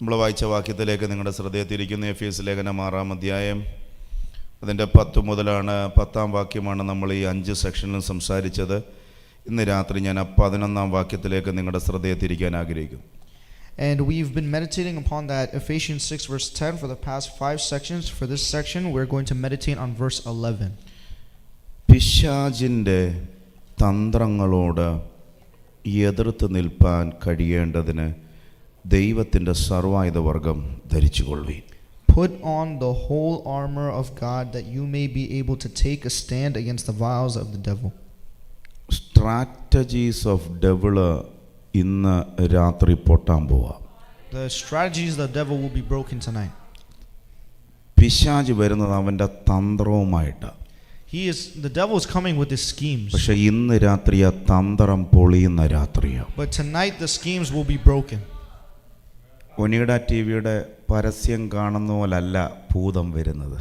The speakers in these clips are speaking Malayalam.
നമ്മൾ വായിച്ച വാക്യത്തിലേക്ക് നിങ്ങളുടെ ശ്രദ്ധയെത്തിയിരിക്കുന്ന എഫേസ്യ ലേഖനം 6-ാം അധ്യായം അതിൻ്റെ 10 മുതലാണ് 10-ാം വാക്യമാണ് നമ്മൾ ഈ 5 സെക്ഷനിലും സംസാരിച്ചത്. ഇന്ന് രാത്രി ഞാൻ 11-ാം വാക്യത്തിലേക്ക് നിങ്ങളുടെ ശ്രദ്ധയെത്തിരിക്കാൻ ആഗ്രഹിക്കുന്നു. And we've been meditating upon that Ephesians 6 verse 10 for the past 5 sections. For this section we're going to meditate on verse 11. പിശാചിൻ്റെ തന്ത്രങ്ങളോട് എതിർത്ത് നിൽപ്പാൻ കഴിയേണ്ടതിന് ദൈവത്തിൻ്റെ സർവായുധവർഗം ധരിച്ചുകൊള്ളുവിൻ. Put on the whole armor of God that you may be able to take a stand against the wiles of the devil. Strategies of devil ഇന്ന് രാത്രി പൊട്ടാൻ പോവാം. The strategies of the devil will be broken tonight. പിശാച് വരുന്നത് അവൻ്റെ തന്ത്രവുമായിട്ട്. The devil is coming with his schemes. പക്ഷെ ഇന്ന് രാത്രി ആ തന്ത്രം പൊളിയുന്ന രാത്രിയാണ്. But tonight the schemes will be broken. Onida ടിവിയുടെ പരസ്യം കാണുന്ന പോലല്ല ഭൂതം വരുന്നത്.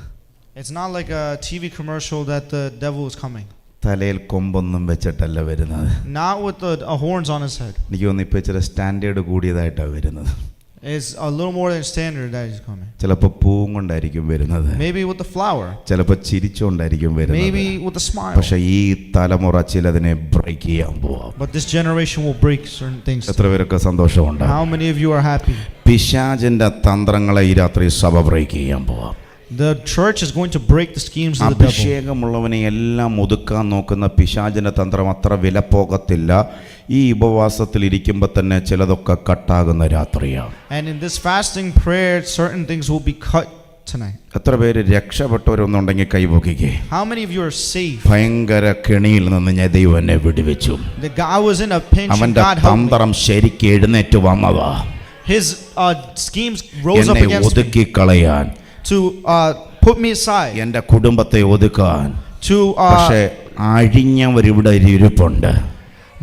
It's not like a TV commercial that the devil is coming. തലയിൽ കൊമ്പൊന്നും വെച്ചിട്ടല്ല വരുന്നത്. Not with the horns on his head. എനിക്ക് തോന്നുന്നു ഇപ്പം ഇച്ചിരി സ്റ്റാൻഡേർഡ് കൂടിയതായിട്ടാണ് വരുന്നത്. It's a little more than standard that is coming. ചിലപ്പോൾ പൂവും കൊണ്ടായിരിക്കും വരുന്നത്. Maybe with the flower. ചിലപ്പോൾ ചിരിച്ചുകൊണ്ടായിരിക്കും വരുന്നത്. Maybe with a smile. പക്ഷെ ഈ തലമുറ ചിലതിനെ ബ്രേക്ക് ചെയ്യാൻ പോവാം. But this generation will break certain things. എത്ര പേർക്ക് സന്തോഷമുണ്ട്? How many of you are happy? പിശാചിന്റെ തന്ത്രങ്ങളെ ഈ രാത്രി സഭ ബ്രേക്ക് ചെയ്യാൻ പോവാം. The church is going to break the schemes of the devil. അഭിഷേകമുള്ളവനെ എല്ലാം ഒതുക്കാൻ നോക്കുന്ന പിശാചിന്റെ തന്ത്രം അത്ര വിലപ്പോകത്തില്ല. ഈ ഉപവാസത്തിൽ ഇരിക്കുമ്പോൾ തന്നെ ചിലതൊക്കെ കട്ടാകുന്ന രാത്രിയാണ്. And in this fasting prayer certain things will be cut tonight. എത്ര പേര് രക്ഷപ്പെട്ടവരൊന്നുണ്ടെങ്കിൽ കൈപൊക്കിക്കേ. How many of you are safe? ഭയങ്കര കെണിയിൽ നിന്ന് ഞാൻ ദൈവം എന്നെ വിടുവിച്ചു. The guy was in a pinch and അവന്റെ God helped me. തന്ത്രം ശരിക്ക് എഴുന്നേറ്റ് വന്നതാ. His schemes rose up against me. ഒതുക്കി കളയാൻ, to put me aside, എൻ്റെ കുടുംബത്തെ ഒതുക്കാൻ. to പക്ഷേ അഴിഞ്ഞവരിവിടെ ഇരിപ്പുണ്ട്.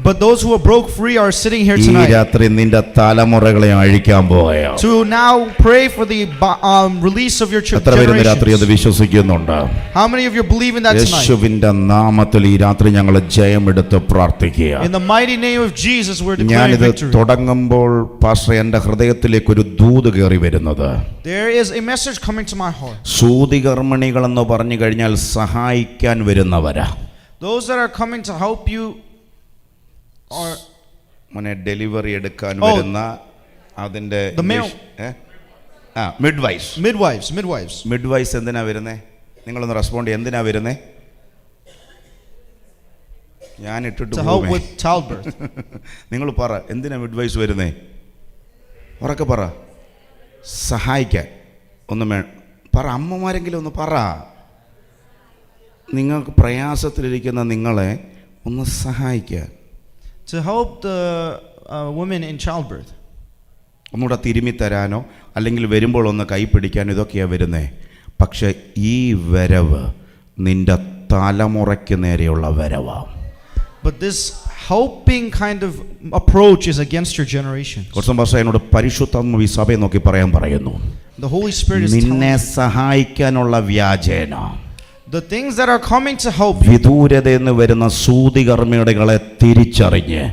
but those who are broke free are sitting here ഈ tonight. രാത്രി നിന്റെ തലമുറകളെ അഴിക്കാൻ പോവുകയാണ്. To now pray for the release of your എത്ര പേര് രാത്രി അത് വിശ്വസിക്കുന്നുണ്ട്? How many of you believe in that tonight? യേശുവിന്റെ നാമത്തിൽ ഈ രാത്രി ഞങ്ങൾ ജയമെടുത്ത് പ്രാർത്ഥിക്കുക. In the mighty name of Jesus we're declaring ഞാനിത് victory. തുടങ്ങുമ്പോൾ പാസ്റ്റർ എൻ്റെ ഹൃദയത്തിലേക്ക് ഒരു ദൂത് കയറി വരുന്നത്. There is a message coming to my heart. സൂതികർമ്മിണികൾ എന്ന് പറഞ്ഞു കഴിഞ്ഞാൽ സഹായിക്കാൻ വരുന്നവരാ. Those that are coming to help you or മോനെ ഡെലിവറി എടുക്കാൻ വരുന്ന അതിന്റെ മിഡ്വൈസ് എന്തിനാ വരുന്നേ? നിങ്ങളൊന്ന് റെസ്പോണ്ട്. എന്തിനാ വരുന്നേ? ഞാൻ ഇട്ടിട്ട് നിങ്ങൾ പറ, എന്തിനാ മിഡ്വൈസ് വരുന്നേ? ഉറക്കെ പറ. സഹായിക്കാൻ. ഒന്ന് പറ, അമ്മമാരെങ്കിലും ഒന്ന് പറ. നിങ്ങൾക്ക് പ്രയാസത്തിലിരിക്കുന്ന നിങ്ങളെ ഒന്ന് സഹായിക്കാൻ. To help the women in childbirth. ഒന്നുകൂടെ തിരുമ്മി തരാനോ അല്ലെങ്കിൽ വരുമ്പോൾ ഒന്ന് കൈ പിടിക്കാനോ ഇതൊക്കെയാണ് വരുന്നേ. പക്ഷെ ഈ വരവ് നിന്റെ തലമുറയ്ക്ക് നേരെയുള്ള വരവാണ്. But this helping kind of approach is against your generation. കുറച്ച് ഭാഷ എന്നോട് പരിശുദ്ധാത്മാവ് ഈ സഭയെ നോക്കി പറയുന്നു. The Holy Spirit is നിന്നെ സഹായിക്കാനുള്ള വ്യാജേന the things that are coming to help you. വിദൂരതയെന്ന് വരുന്ന സൂതികർമ്മികളെ തിരിച്ചറിഞ്ഞ്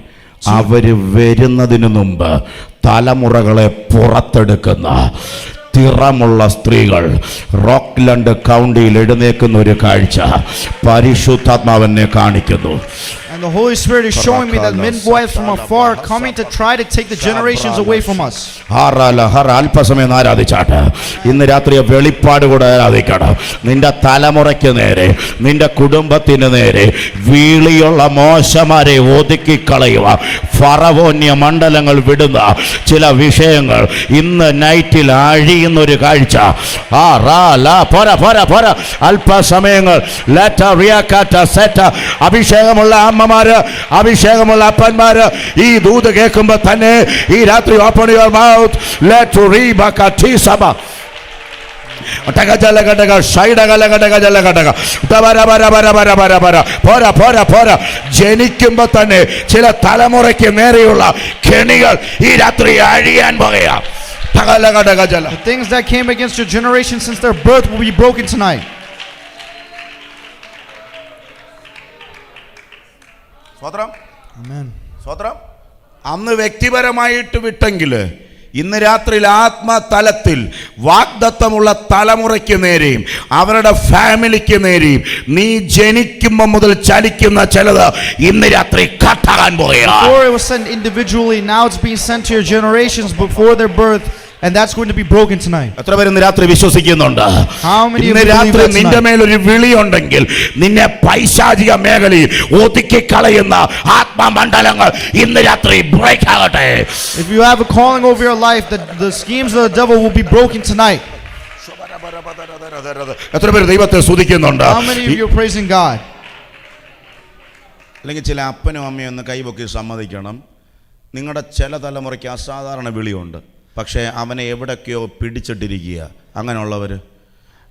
അവര് വരുന്നതിനു മുമ്പ് തലമുറകളെ പുറത്തെടുക്കുന്ന തിറമുള്ള സ്ത്രീകൾ റോക്ക്ലൻഡ് കൗണ്ടിയിൽ എഴുന്നേക്കുന്ന ഒരു കാഴ്ച പരിശുദ്ധാത്മാവെന്നെ കാണിക്കുന്നു. And the Holy Spirit is showing me that midwives from afar are coming to try to take the generations away from us. അല്പസമയം ആരാധിച്ചാട്ട് ഇന്ന് രാത്രി വെളിപ്പാട് കൂടെ ആരാധിക്കണം. നിന്റെ തലമുറയ്ക്ക് നേരെ, നിന്റെ കുടുംബത്തിന് നേരെ വീളിയുള്ള മോശമാരെ ഒതുക്കി കളയുക. ഫറവോന്യ മണ്ഡലങ്ങൾ വിടുന്ന ചില വിഷയങ്ങൾ ഇന്ന് നൈറ്റിൽ അഴിയുന്നൊരു കാഴ്ച. അല്പസമയങ്ങൾ അഭിഷേകമുള്ള അമ്മമാര്, അഭിഷേകമുള്ള അപ്പന്മാര് ഈ ദൂത് കേൾക്കുമ്പോ തന്നെ ഈ രാത്രി ഓപ്പൺ യുവർ മൗത്ത്. ലെറ്റ് റീബകതിസബ ജനിക്കുമ്പോ തന്നെ ചില തലമുറയ്ക്ക് നേരെയുള്ള കെണികൾ ഈ രാത്രി അഴിയാൻ പോകുകയാണ്. The things that came against your generation since their birth will be broken tonight. സ്വതന്ത്രം. Amen. സ്വതന്ത്രം. അന്ന് വ്യക്തിപരമായിട്ട് വിട്ടെങ്കിൽ ഇന്ന് രാത്രിയിൽ ആത്മതലത്തിൽ വാഗ്ദത്തമുള്ള തലമുറയ്ക്ക് നേരെയും അവരുടെ ഫാമിലിക്ക് നേരെയും നീ ജനിക്കുമ്പോൾ മുതൽ ചലിക്കുന്ന ചിലത് ഇന്ന് രാത്രി കട്ടാകാൻ പോവുകയാണ്. Before it was sent individually, now it's being sent to your generations before their birth. And that's going to be broken tonight. എത്ര പേര് ഇന്ന് രാത്രി വിശ്വസിക്കുന്നുണ്ട്? ഇന്ന് രാത്രി നിന്റെ മേലൊരു വിളിയുണ്ടെങ്കിൽ നിന്നെ പൈശാചിക മേഖലയിൽ ഒതുക്കി കളയുന്ന ആത്മമണ്ഡലങ്ങൾ ഇന്ന് രാത്രി ബ്രേക്ക് ആകട്ടെ. If you have a calling over your life, the schemes of the devil will be broken tonight. എത്ര പേര് ദൈവത്തെ സ്തുതിക്കുന്നുണ്ട്? How many of you are praising God? അല്ലെങ്കിൽ ചില അപ്പനും അമ്മയും ഒന്ന് കൈപൊക്കി സമ്മതിക്കണം, നിങ്ങളുടെ ചില തലമുറയ്ക്ക് അസാധാരണ വിളിയുണ്ട്, പക്ഷേ അവനെ എവിടൊക്കെയോ പിടിച്ചിട്ടിരിക്കുക. അങ്ങനെയുള്ളവര്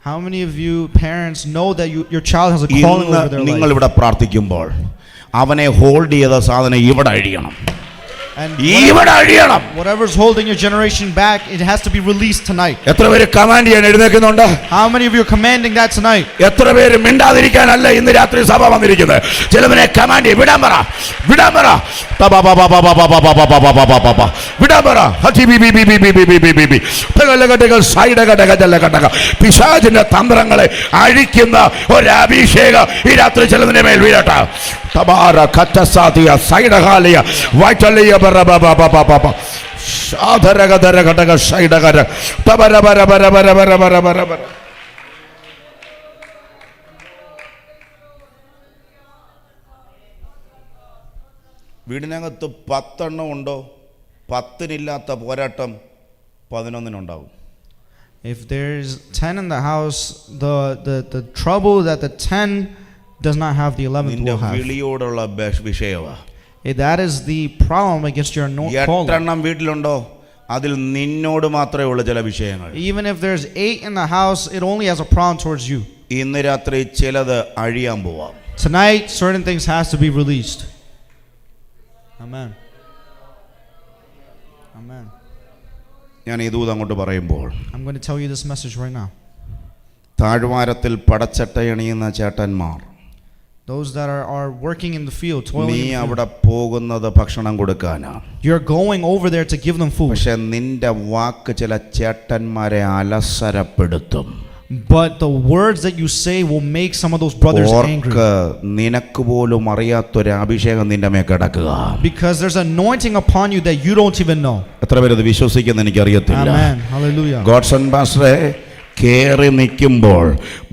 How many of you parents know that your child has a calling over their life? നിങ്ങൾ ഇവിടെ പ്രാർത്ഥിക്കുമ്പോൾ അവനെ ഹോൾഡ് ചെയ്ത സാധനം ഇവിടെ അഴിയണം. Whatever is holding your generation back, it has to be released tonight. എത്ര പേര് കമാൻഡ് ചെയ്യാൻ എഴുന്നേൽക്കുന്നുണ്ട്? How many of you are commanding that tonight? എത്ര പേര് മിണ്ടാതിരിക്കാനല്ല ഇന്ന് രാത്രി സഭ വന്നിരിക്കുന്നത്? ചിലവനെ കമാൻഡ് ചെയ്യും, വിടാൻ പറ, വിടാൻ പറ, വിടാൻ പറ. പിശാചിന്റെ തന്ത്രങ്ങളെ അഴിക്കുന്ന ഒരു അഭിഷേകം ഈ രാത്രി ചിലതിന്റെ മേൽ വീഴട്ടെ. തബാര ഖറ്റസാദിയ സൈഡഹാലിയ വൈറ്റലിയ ബറബബബബബ ശാദരഗദര ഘടക സൈഡഗര തബരബരബരബരബരബരബര. വീടിനകത്ത് 10 ഉണ്ടോ? 10-നില്ലാത്ത പോരാട്ടം 11-ഉണ്ടാവും. If there's 10 in the house, the trouble that the 10 does not have, the 11th will have. വിളിയോടുള്ള വിഷയവാ. That is the problem against your calling. 8 വീട്ടിലുണ്ടോ? അതിൽ നിന്നോട് മാത്രമേ ഉള്ളൂ ചില വിഷയങ്ങൾ. Even if there's 8 in the house, it only has a problem towards you. ഇന്ന് രാത്രി ചിലത് അഴിയാൻ പോവാം. Tonight, certain things has to be released. Amen. Amen. ഞാൻ ഈ ദൂത് അങ്ങോട്ട് പറയുമ്പോൾ I'm going to tell you this message right now. താഴ്വാരത്തിൽ പടച്ചട്ടയണിയുന്ന ചേട്ടന്മാർ, those that are working in the field, toiling നീ in the field. അവിടെ പോകുന്നത് ഭക്ഷണം കൊടുക്കാനാ. You're going over there to give them food. പക്ഷെ നിന്റെ വാക്ക് ചില ചേട്ടന്മാരെ അലസരപ്പെടുത്തും. But the words that you say will make some of those brothers angry. നിനക്ക് പോലും അറിയാത്തൊരു അഭിഷേകം നിന്റെ മേൽ കിടക്കുക. Because there's anointing upon you that you don't even know. എത്ര പേര് ഇത് വിശ്വസിക്കുന്നു എനിക്കറിയത്തില്ല. Amen. Hallelujah. ഗോഡ്സൺ പാസ്റ്ററെ കേറി നിൽക്കുമ്പോൾ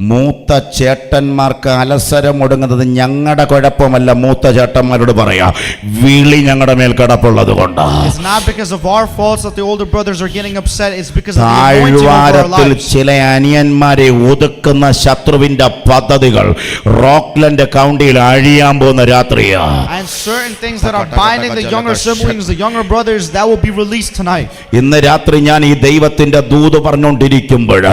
മൂത്ത ചേട്ടന്മാർക്ക് അലസരം ഒടുങ്ങുന്നത് ഞങ്ങളുടെ കുഴപ്പമല്ല. മൂത്ത ചേട്ടന്മാരോട് പറയാ, വിളി ഞങ്ങളുടെ മേൽ കിടപ്പുള്ളത് കൊണ്ട്. It's not because of our faults that the older brothers are getting upset. It's because of the anointing of our lives. ചില അനിയന്മാരെ ഒതുക്കുന്ന ശത്രുവിന്റെ പദ്ധതികൾ റോക്ക്ലൻഡ് കൗണ്ടിയിൽ അഴിയാൻ പോകുന്ന രാത്രിയാ. And certain things that are binding the younger siblings, the younger brothers, that will be released tonight. ഇന്ന് രാത്രി ഞാൻ ഈ ദൈവത്തിന്റെ ദൂത് പറഞ്ഞുകൊണ്ടിരിക്കുമ്പോൾ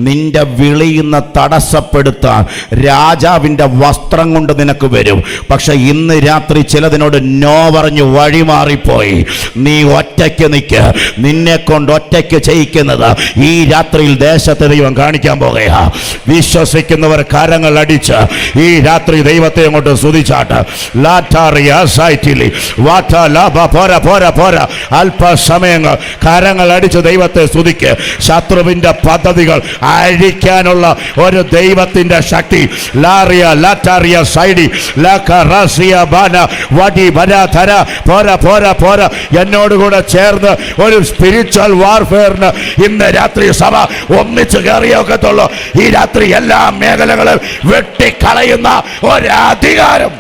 നിന്റെ വിളിയുന്ന തടസ്സപ്പെടുത്താൻ രാജാവിന്റെ വസ്ത്രം കൊണ്ട് നിനക്ക് വരും. പക്ഷെ ഇന്ന് രാത്രി ചിലതിനോട് നോ പറഞ്ഞു വഴിമാറിപ്പോയി. നീ ഒറ്റയ്ക്ക് നിൽക്ക്. നിന്നെ കൊണ്ട് ഒറ്റയ്ക്ക് ചെയ്യിക്കുന്നത് ഈ രാത്രിയിൽ ദേശത്തെ ദൈവം കാണിക്കാൻ പോകുകയാ. വിശ്വസിക്കുന്നവർ കരങ്ങൾ അടിച്ച് ഈ രാത്രി ദൈവത്തെ അങ്ങോട്ട് സ്തുതിച്ചാട്ട്. അല്പസമയങ്ങൾ കരങ്ങൾ അടിച്ച് ദൈവത്തെ സ്തുതിക്ക്. ശത്രുവിന്റെ പദ്ധതികൾ അഴിക്കാനുള്ള ഒരു ദൈവത്തിന്റെ ശക്തി. ലാറിയ ലാറ്റാറിയ സൈഡി ലഖറസിയ ബന വടി ബനാധര പോര പോര പോര എന്നോടുകൂടെ ചേർന്ന് ഒരു സ്പിരിച്വൽ വാർഫെയറിന് ഇന്ന് രാത്രി സഭ ഒന്നിച്ച് കയറിയൊക്കത്തുള്ളൂ. ഈ രാത്രി എല്ലാ മേഖലകളും വെട്ടിക്കളയുന്ന ഒരധികാരം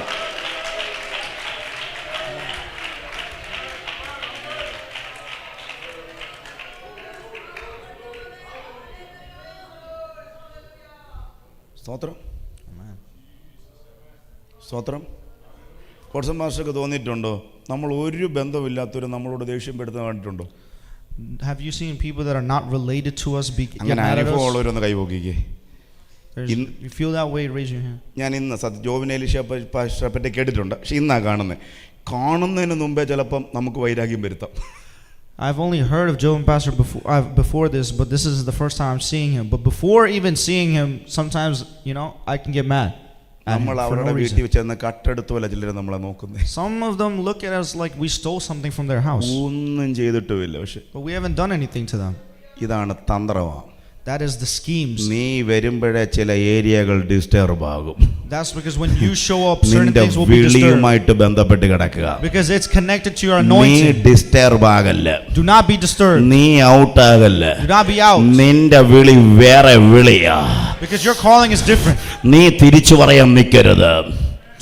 സ്തോത്രം. കോട്സൺ മാസ്റ്റർക്ക് തോന്നിയിട്ടുണ്ടോ നമ്മൾ ഒരു ബന്ധമില്ലാത്തവരും നമ്മളോട് ദേഷ്യപ്പെടുത്തുന്ന കണ്ടിട്ടുണ്ടോ? Have you seen people that are not related to us അങ്ങനെ അനുഭവമുള്ളവരൊന്ന് കൈപോക്കിക്കേ. You feel that way, raise your hand. ഞാൻ ഇന്ന് ജോബിൻ എലീശയെ പറ്റി കേട്ടിട്ടുണ്ട്, പക്ഷെ ഇന്നാ കാണുന്നതിന് മുമ്പേ ചിലപ്പം നമുക്ക് വൈരാഗ്യം വരുത്താം. I've only heard of Joe and Pastor before this, but this is the first time I'm seeing him. But before even seeing him, sometimes, I can get mad. at him നമ്മൾ for no അവരുടെ reason. വീട്ടിൽ ചെന്ന് കട്ടെടുത്ത് പോലെ ചിലർ നമ്മളെ നോക്കുന്നത്. Some of them look at us like we stole something from their house, ഒന്നും ചെയ്തിട്ടുമില്ല. പക്ഷെ but we haven't done anything to them. ഇതാണ് തന്ത്രമാണ്. That is the schemes. നീ വരുമ്പോഴേ ചില ഏരിയകൾ ഡിസ്റ്റർബ് ആകും. That's because when you show up, certain നിന്റെ things will be disturbed. വിളിയുമായിട്ട് ബന്ധപ്പെട്ട് കിടക്കുക. Because it's connected to your നീ anointing. ഡിസ്റ്റർബ് ആകല്ല. Do not be disturbed. നീ ഔട്ട് ആകല്ല. Do not be out. നിന്റെ വിളി വേറെ വിളിയാ. Because your calling is different. നീ തിരിച്ചു പറയാൻ നിൽക്കരുത്.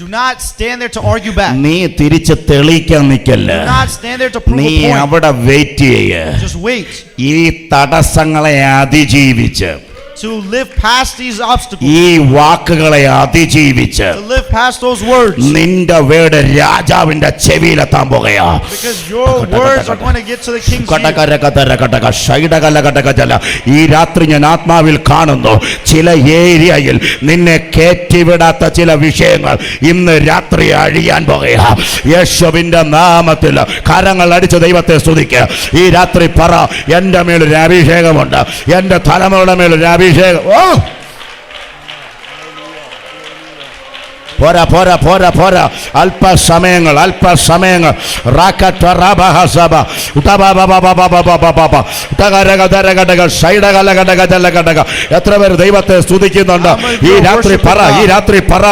Do not stand there to argue back. നീ തിരിച്ച് തെളിയിക്കാൻ നിൽക്കല്ല. Do not stand there to prove നീ a point. അവിടെ വെയിറ്റ് ചെയ്യ. Just wait. ഈ തടസ്സങ്ങളെ അതിജീവിച്ച്, To live past these obstacles. ഈ വാക്കുകളെ അതിജീവിച്ച്, To live past those words. നിന്റെ വേട് രാജാവിന്റെ ചെവിയിലെത്താൻ പോകുകയാ. Because your words are going to get to the king's ear. ഈ രാത്രി ഞാൻ ആത്മാവിൽ കാണുന്നു, ചില ഏരിയയിൽ നിന്നെ കയറ്റിവിടാത്ത ചില വിഷയങ്ങൾ ഇന്ന് രാത്രി അഴിയാൻ പോകുകയാ. യേശുവിന്റെ നാമത്തിൽ കരങ്ങൾ അടിച്ച് ദൈവത്തെ സ്തുതിക്കുക. ഈ രാത്രി പറ, എന്റെ മേലൊരു അഭിഷേകമുണ്ട്, എന്റെ തലമുറയുടെ മേലൊരു അഭിഷേകം. ഓ പോരാ പോരാ പോരാ പോരാ, അല്പസമയങ്ങൾ എത്ര പേര് ദൈവത്തെ സ്തുതിക്കുന്നുണ്ട്? ഈ രാത്രി പറ, ഈ രാത്രി പറ,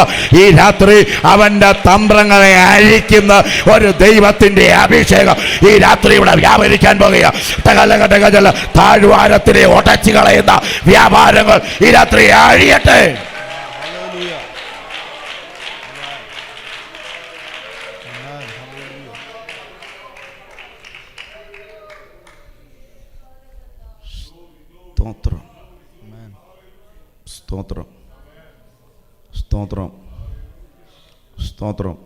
ഈ രാത്രി അവന്റെ തന്ത്രങ്ങളെ അഴിക്കുന്ന ഒരു ദൈവത്തിന്റെ അഭിഷേകം ഈ രാത്രി ഇവിടെ വ്യാപരിക്കാൻ പോകുക. താഴ്വാരത്തിലെ ഒടച്ചു കളയുന്ന വ്യാപാരങ്ങൾ ഈ രാത്രി അഴിയട്ടെ. സ്തോത്രം, സ്തോത്രം, സ്തോത്രം, സ്തോത്രം,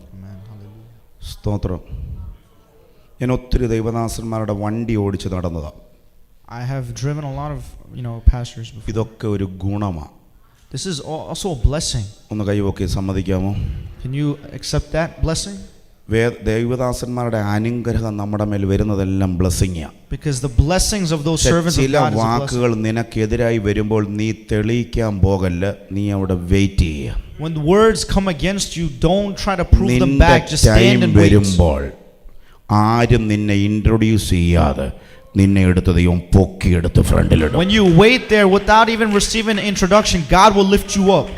സ്തോത്രം. ഞാൻ ഒത്തിരി ദൈവദാസന്മാരുടെ വണ്ടി ഓടിച്ച് നടന്നതാണ്. I have driven a lot of, pastors before. ഇതൊക്കെ ഒരു ഗുണമാണ്. This is also a blessing. ഒന്ന് കൈവൊക്കെ സമ്മതിക്കാമോ? Can you accept that blessing? ദൈവദാസന്മാരുടെ അനുഗ്രഹം നമ്മുടെ മേൽ വരുന്നതെല്ലാം ബ്ലെസ്സിങ്ങാ. Because the blessings of those servants of ചില God is a blessing. വാക്കുകൾ നിനക്കെതിരായി വരുമ്പോൾ നീ തെളിയിക്കാൻ പോകല്ല, നീ അവിടെ വെയിറ്റ് ചെയ്യുക. When the words come against you, don't try to prove them back. Just stand and wait. വരുമ്പോൾ ആരും നിന്നെ ഇൻട്രൊഡ്യൂസ് ചെയ്യാതെ നിന്നെ എടുത്ത് ദൈവം പൊക്കിയെടുത്ത് ഫ്രണ്ടിലിടും. When you wait there without even receiving an introduction, God will lift you up.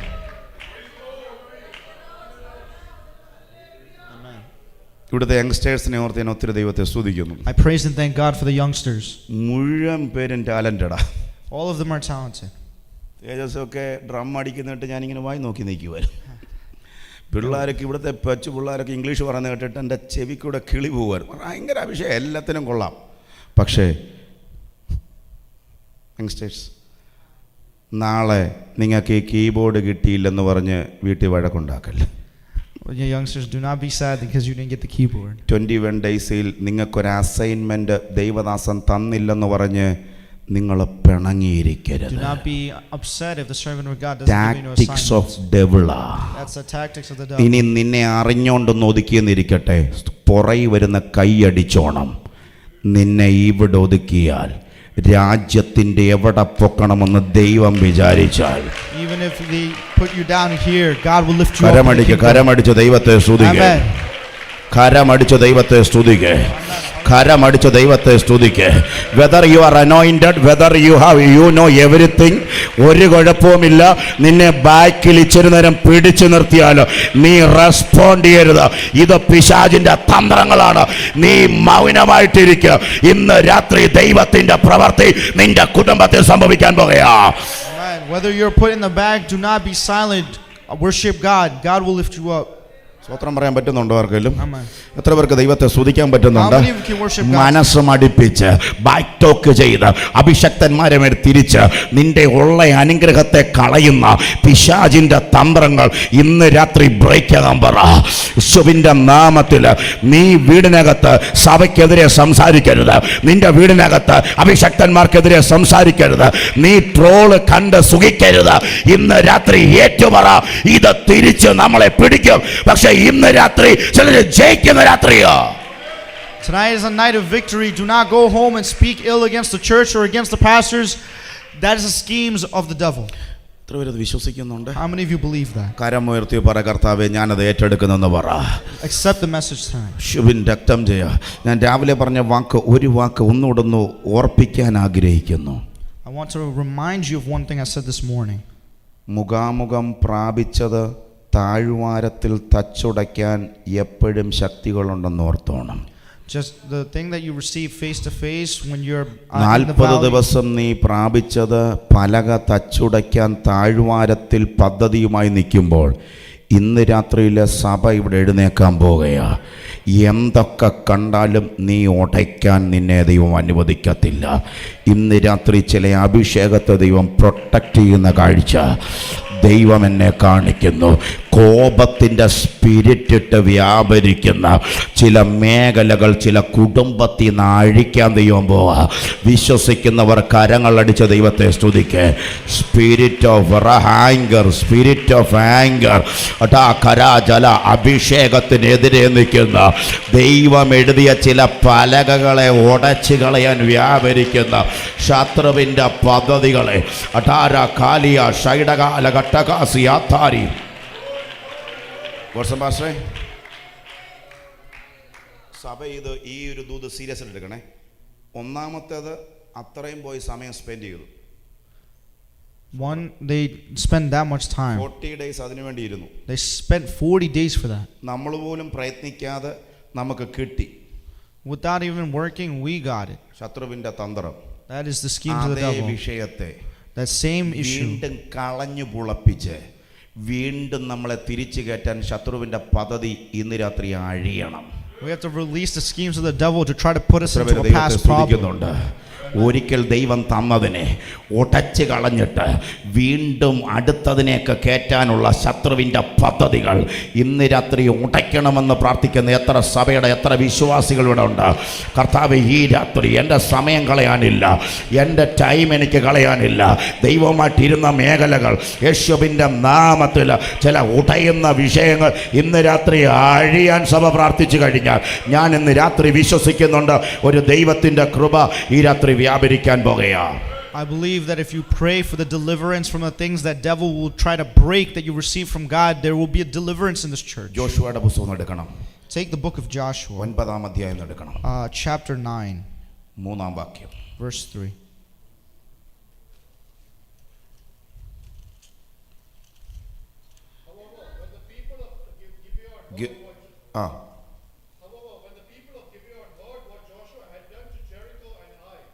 ഇവിടുത്തെ യങ്സ്റ്റേഴ്സിനെ ഓർത്ത് ഞാൻ ഒത്തിരി ദൈവത്തെ സ്തുതിക്കുന്നു. I praise and thank God for the youngsters. മുഴുവൻ പേരും ടാലന്റഡാ. All of them are talented. തേജസ്സൊക്കെ ഡ്രം അടിക്കുന്നിട്ട് ഞാനിങ്ങനെ വായി നോക്കി നിൽക്കുമായിരുന്നു. പിള്ളേരൊക്കെ ഇവിടുത്തെ പച്ചു പിള്ളേരൊക്കെ ഇംഗ്ലീഷ് പറയുന്നത് കേട്ടിട്ട് എൻ്റെ ചെവിക്കൂടെ കിളി പോകുമായിരുന്നു. ഭയങ്കര അഭിഷേകം, എല്ലാത്തിനും കൊള്ളാം. പക്ഷേ യങ്സ്റ്റേഴ്സ്, നാളെ നിങ്ങൾക്ക് ഈ കീബോർഡ് കിട്ടിയില്ലെന്ന് പറഞ്ഞ് വീട്ടിൽ വഴക്കുണ്ടാക്കല്ലേ. Youngsters, do not be sad because you didn't get the keyboard. 21 ഡേയ്സിൽ നിങ്ങൾക്കൊരു അസൈൻമെന്റ് ദൈവദാസൻ തന്നില്ലെന്ന് പറഞ്ഞ് നിങ്ങൾ പിണങ്ങിയിരിക്കരുത്. Do not be upset if the servant of God doesn't give you no Tactics of assignments. devil. That's the tactics of the devil. ഇനി നിന്നെ അറിഞ്ഞോണ്ടൊന്ന് ഒതുക്കിയെന്നിരിക്കട്ടെ, പുറകെ വരുന്ന കൈയടിച്ചോണം. നിന്നെ ഇവിടെ ഒതുക്കിയാൽ രാജ്യത്തിന്റെ എവിടെ പൊക്കണമെന്ന് ദൈവം വിചാരിച്ചാൽ, even if they put you down here, God will lift you up. കരമടിച്ച് ദൈവത്തെ സ്തുതിക്കുക. കരമടിച്ച് ദൈവത്തെ സ്തുതിക്കുക. കരമടിച്ച് ദൈവത്തെ സ്തുതിക്കുക. Whether you are anointed, whether you know everything, ഒരു കുഴപ്പവുമില്ല. നിന്നെ ബാക്കിൽ ഇച്ചിരി നേരം പിടിച്ചു നിർത്തിയാലോ നീ റെസ്പോണ്ട് ചെയ്യരുത്. ഇത് പിശാചിന്റെ തന്ത്രങ്ങളാണ്. നീ മൗനമായിട്ടിരിക്കുക. ഇന്ന് രാത്രി ദൈവത്തിന്റെ പ്രവൃത്തി നിന്റെ കുടുംബത്തിൽ സംഭവിക്കാൻ പോകുകയാ. Whether you're put in the bag, do not be silent. Worship God. God will lift you up. സ്വത്രം പറയാൻ പറ്റുന്നുണ്ടോ ആർക്കെങ്കിലും? എത്ര പേർക്ക് ദൈവത്തെ സ്തുതിക്കാൻ പറ്റുന്നുണ്ട്? മനസ്സ് മടിപ്പിച്ച് ബാക്ക് ടോക്ക് ചെയ്ത് അഭിഷക്തന്മാരെ മേൽ തിരിച്ച് നിന്റെ ഉള്ള അനുഗ്രഹത്തെ കളയുന്ന പിശാചിന്റെ തന്ത്രങ്ങൾ ഇന്ന് രാത്രി ബ്രേക്ക് ആകാൻ പറ. യേശുവിന്റെ നാമത്തിൽ നീ വീടിനകത്ത് സഭയ്ക്കെതിരെ സംസാരിക്കരുത്. നിന്റെ വീടിനകത്ത് അഭിഷക്തന്മാർക്കെതിരെ സംസാരിക്കരുത്. നീ ട്രോള് കണ്ട് സുഖിക്കരുത്. ഇന്ന് രാത്രി ഏറ്റുപറ, ഇത് തിരിച്ച് നമ്മളെ പിടിക്കും. പക്ഷെ ഇന്ന് രാത്രി ചിലര് ജയിക്കുന്ന രാത്രിയോ. Tonight is a night of victory. Do not go home and speak ill against the church or against the pastors. That is the schemes of the devil. എത്ര പേര് അത് വിശ്വസിക്കുന്നുണ്ട്? How many of you believe that? കരമുയർത്തി പറ, കർത്താവേ ഞാനത് ഏറ്റെടുക്കുന്നെന്ന് പറ. Accept the message tonight. ശുഭിൻ രക്തം ചെയ്യ. ഞാൻ രാവിലെ പറഞ്ഞ ഒരു വാക്ക് ഒന്നുകൂടെ ഓർപ്പിക്കാൻ ആഗ്രഹിക്കുന്നു. I want to remind you of one thing I said this morning. മുഖാമുഖം പ്രാപിച്ചത് താഴ്വാരത്തിൽ തച്ചുടയ്ക്കാൻ എപ്പോഴും ശക്തികളുണ്ടെന്ന് ഓർത്തോണം. Just the thing that you receive face to face when you're in the 40 valley. ദിവസം നീ പ്രാപിച്ചത് പലക തച്ചുടയ്ക്കാൻ താഴ്വാരത്തിൽ പദ്ധതിയുമായി നിൽക്കുമ്പോൾ ഇന്ന് രാത്രിയിലെ സഭ ഇവിടെ എഴുന്നേക്കാൻ പോകുകയാ. എന്തൊക്കെ കണ്ടാലും നീ ഉടയ്ക്കാൻ നിന്നെ ദൈവം അനുവദിക്കത്തില്ല. ഇന്ന് രാത്രി ചില അഭിഷേകത്തെ ദൈവം പ്രൊട്ടക്റ്റ് ചെയ്യുന്ന കാഴ്ച ദൈവം എന്നെ കാണിക്കുന്നു. കോപത്തിൻ്റെ സ്പിരിറ്റിട്ട് വ്യാപരിക്കുന്ന ചില മേഖലകൾ ചില കുടുംബത്തിൽ നിന്ന് അഴിക്കാൻ ദൈവം പോവാ. വിശ്വസിക്കുന്നവർ കരങ്ങളടിച്ച ദൈവത്തെ സ്തുതിക്ക്. Spirit of anchor, spirit of anchor, കരാജല അഭിഷേകത്തിനെതിരെ നിൽക്കുന്ന ദൈവം എഴുതിയ ചില പലകകളെ ഉടച്ചു കളയാൻ വ്യാപരിക്കുന്ന ശത്രുവിൻ്റെ പദ്ധതികളെ അടാര കാലിയ ഷൈഡകാല ഘട്ടകാസി ആത്താരി. സഭ ഈ ഒരു ദൂത് സീരിയസ് എടുക്കണേ. ഒന്നാമത്തേത് അത്രയും പോയി സമയം സ്പെൻഡ് ചെയ്തു. One, they spend that much time. 40 days അതിനു വേണ്ടി ഇരുന്നു. They spent 40 days for that. നമ്മൾ പോലും പ്രയത്നിക്കാതെ നമുക്ക് കിട്ടി. Without even working, we got it. ശത്രുവിൻ്റെ തന്ത്രം. That is the schemes of the devil. വിഷയത്തെ That same issue. വീണ്ടും കളഞ്ഞു പുളപ്പിച്ച് വീണ്ടും നമ്മളെ തിരിച്ചു കയറ്റാൻ ശത്രുവിൻ്റെ പദ്ധതി ഇന്ന് രാത്രി അഴിയണം. We have to release the schemes of the devil to try to put us into a past problem. ഒരിക്കൽ ദൈവം തന്നതിനെ ഉടച്ചു കളഞ്ഞിട്ട് വീണ്ടും അടുത്തതിനെയൊക്കെ കയറ്റാനുള്ള ശത്രുവിൻ്റെ പദ്ധതികൾ ഇന്ന് രാത്രി ഉടയ്ക്കണമെന്ന് പ്രാർത്ഥിക്കുന്ന എത്ര സഭയുടെ എത്ര വിശ്വാസികൾ ഇവിടെ ഉണ്ട്. കർത്താവ്, ഈ രാത്രി എൻ്റെ സമയം കളയാനില്ല, എൻ്റെ ടൈം എനിക്ക് കളയാനില്ല. ദൈവമായിട്ടിരുന്ന മേഖലകൾ യേശുവിൻ്റെ നാമത്തിൽ ചില ഉടയുന്ന വിഷയങ്ങൾ ഇന്ന് രാത്രി അഴിയാൻ സഭ പ്രാർത്ഥിച്ചു കഴിഞ്ഞാൽ ഞാൻ ഇന്ന് രാത്രി വിശ്വസിക്കുന്നുണ്ട് ഒരു ദൈവത്തിൻ്റെ കൃപ ഈ രാത്രി വ്യാപരിക്കാൻ പോകുകയാ. I believe that if you pray for the deliverance from the things that devil will try to break that you receive from God, there will be a deliverance in this church. ജോഷുവയുടെ പുസ്തകം എടുക്കണം. Take the book of Joshua. 9-ാം അധ്യായം എടുക്കണം. Chapter 9. 3-ാം വാക്യം. Verse 3.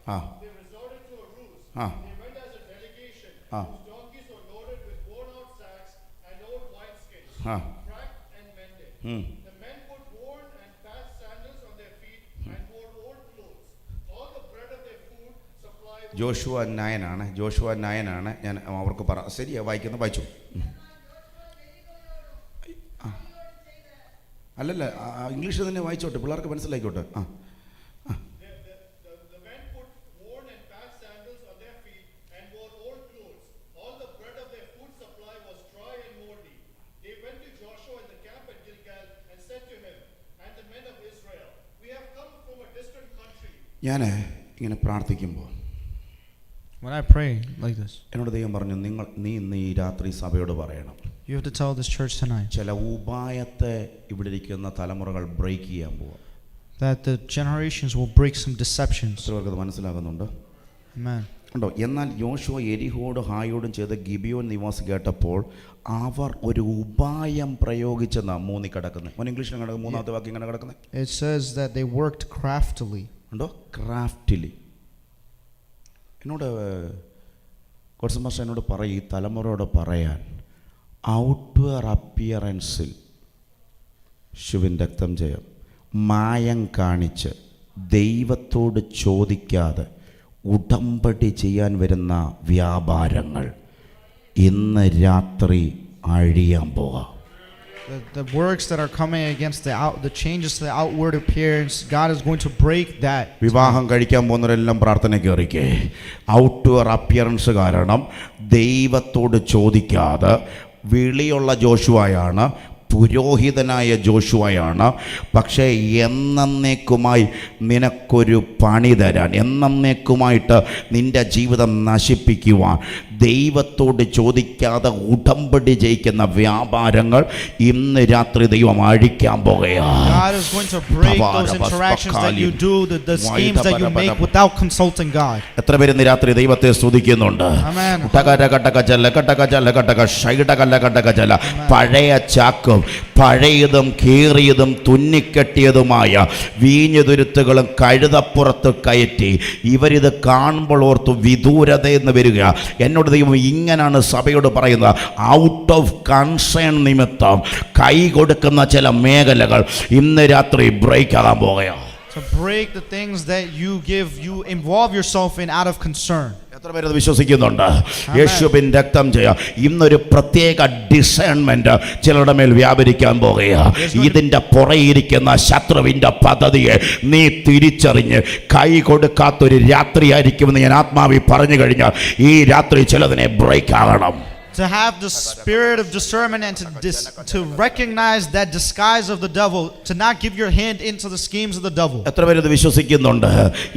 They resorted to a ruse. They went as a delegation whose donkeys were loaded with worn-out sacks and old wineskins, cracked and mended. The men put worn and patched sandals on their feet and wore old clothes. All the bread of their food supply was Joshua 9 Joshua 9 ഞാൻ അവർക്ക് ശരിയാ വായിക്കുന്നു, വായിച്ചു. അല്ലല്ല, ഇംഗ്ലീഷിൽ തന്നെ വായിച്ചോട്ടെ, പിള്ളേർക്ക് മനസ്സിലായിക്കോട്ടെ. ഞാൻ ഇങ്ങനെ പ്രാർത്ഥിക്കുമ്പോൾ When I pray like this, എന്നോട് ദൈവം പറഞ്ഞു, നീ ഇന്ന് ഈ രാത്രി സഭയോട് പറയണം, you have to tell this church tonight ചില ഉപായത്തെ ഇവിടെ ഇരിക്കുന്ന തലമുറകൾ ബ്രേക്ക് ചെയ്യാൻ പോവാം. that the generations will break some deceptions. അത് മനസ്സിലാകുന്നുണ്ട്? Amen. ഉണ്ടോ? എന്നാൽ യോശുവ എരിഹോടും ഹായോടും ചെയ്ത ഗിബിയോൻ നിവാസി കേട്ടപ്പോൾ അവർ ഒരു ഉപായം പ്രയോഗിച്ചെന്നാ 3 കിടക്കുന്നത്. ഇംഗ്ലീഷിൽ കിടക്കുന്നത് 3-ാമത്തെ വാക്യം ഇങ്ങനെ കിടക്കുന്നത്. It says that they worked craftily. ഉണ്ടോ? ക്രാഫ്റ്റിലി. എന്നോട് കുറച്ച് മാസം എന്നോട് പറയും, ഈ തലമുറയോട് പറയാൻ ഔട്ട്വെയർ അപ്പിയറൻസിൽ ശിവൻ രക്തം ചെയ്യാം മായം കാണിച്ച് ദൈവത്തോട് ചോദിക്കാതെ ഉടമ്പടി ചെയ്യാൻ വരുന്ന വ്യാപാരങ്ങൾ ഇന്ന് രാത്രി അഴിയാൻ പോകാം. The works that are coming against the changes to the outward appearance, God is going to break that. വിവാഹം കഴിക്കാൻ പോകുന്നവരെല്ലാം പ്രാർത്ഥന കയറിക്കേ. ഔട്ട്വെയർ അപ്പിയറൻസ് കാരണം ദൈവത്തോട് ചോദിക്കാതെ വിളിയുള്ള ജോഷുവയാണ് പുരോഹിതനായ ജോഷുവയാണ്. പക്ഷേ എന്നേക്കുമായി നിനക്കൊരു പണി തരാൻ, എന്നേക്കുമായിട്ട് നിൻ്റെ ജീവിതം നശിപ്പിക്കുവാൻ, ദൈവത്തോട് ചോദിക്കാതെ ഉടമ്പടി ജയിക്കുന്ന വ്യാപാരങ്ങൾ ഇന്ന് രാത്രി ദൈവം അഴിക്കാൻ പോകുകയാണ്. God is going to break those interactions that you do, the schemes that you make without consulting God. എത്ര പേര് ഇന്ന് രാത്രി ദൈവത്തെ സ്തുതിക്കുന്നുണ്ട്? Amen. പഴയ ചാക്കും പഴയതും കീറിയതും തുന്നിക്കെട്ടിയതുമായ വീഞ്ഞുതുരുത്തുകളും കഴുതപ്പുറത്ത് കയറ്റി ഇവരിത് കാണുമ്പോൾ ഓർത്തു വിദൂരതയെന്ന് വരിക. എന്നോട് ദൈവം ഇങ്ങനാണ് സഭയോട് പറയുന്നത്, ഔട്ട് ഓഫ് കൺസേൺ നിമിത്തം കൈ കൊടുക്കുന്ന ചില മേഖലകൾ ഇന്ന് രാത്രി ബ്രേക്ക് ആകാൻ പോകുകയാണ്. To break the things that you involve yourself in out of concern. എത്ര പേരത് വിശ്വസിക്കുന്നുണ്ട്? യേശുവിൻ രക്തം ചെയ്യാം. ഇന്നൊരു പ്രത്യേക ഡിസേൺമെന്റ് ചിലരുടെ മേൽ വ്യാപരിക്കാൻ പോകുകയാണ്. ഇതിന്റെ പുറയിരിക്കുന്ന ശത്രുവിന്റെ പദ്ധതിയെ നീ തിരിച്ചറിഞ്ഞ് കൈ കൊടുക്കാത്തൊരു രാത്രിയായിരിക്കുമെന്ന് ഞാൻ ആത്മാവി പറഞ്ഞു കഴിഞ്ഞാൽ ഈ രാത്രി ചിലതിനെ ബ്രേക്ക് ആകണം. To have the spirit of discernment and to recognize that disguise of the devil, to not give your hand into the schemes of the devil. എത്ര പേര് ഇത് വിശ്വസിക്കുന്നുണ്ട്?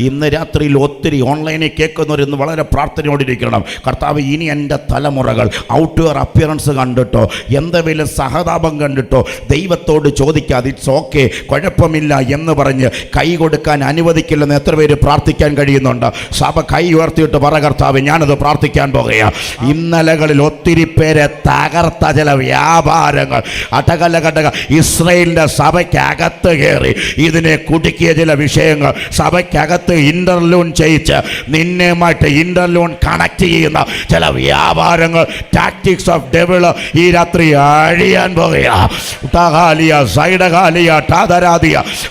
ഇന്ന് രാത്രിയിൽ ഒത്തിരി ഓൺലൈനിൽ കേൾക്കുന്നവരിന്ന് വളരെ പ്രാർത്ഥനയോടിരിക്കണം. കർത്താവ്, ഇനി എൻ്റെ തലമുറകൾ ഔട്ട്ഡോർ അപ്പിയറൻസ് കണ്ടിട്ടോ എന്തെങ്കിലും സഹതാപം കണ്ടിട്ടോ ദൈവത്തോട് ചോദിക്കാതെ ഇറ്റ്സ് ഓക്കെ, കുഴപ്പമില്ല എന്ന് പറഞ്ഞ് കൈ കൊടുക്കാൻ അനുവദിക്കില്ലെന്ന് എത്ര പേര് പ്രാർത്ഥിക്കാൻ കഴിയുന്നുണ്ട്? സഭ കൈ ഉയർത്തിയിട്ട് പറ, കർത്താവ് ഞാനത് പ്രാർത്ഥിക്കാൻ പോകുകയാണ്. ഇന്നലകളിൽ ഒത്തിരി പേരെ തകർത്ത ചില വ്യാപാരങ്ങൾ അടകലകടക ഇസ്രയേലിൻ്റെ സഭയ്ക്കകത്ത് കയറി ഇതിനെ കുടുക്കിയ ചില വിഷയങ്ങൾ സഭയ്ക്കകത്ത് ഇന്റർലൂൺ ചെയ്യിച്ച് നിന്നെയുമായിട്ട് ഇന്റർലൂൺ കണക്ട് ചെയ്യുന്ന ചില വ്യാപാരങ്ങൾ, ടാക്ടിക്സ് ഓഫ് ഡെവിൾ ഈ രാത്രി അഴിയാൻ പോകുകയാണ്.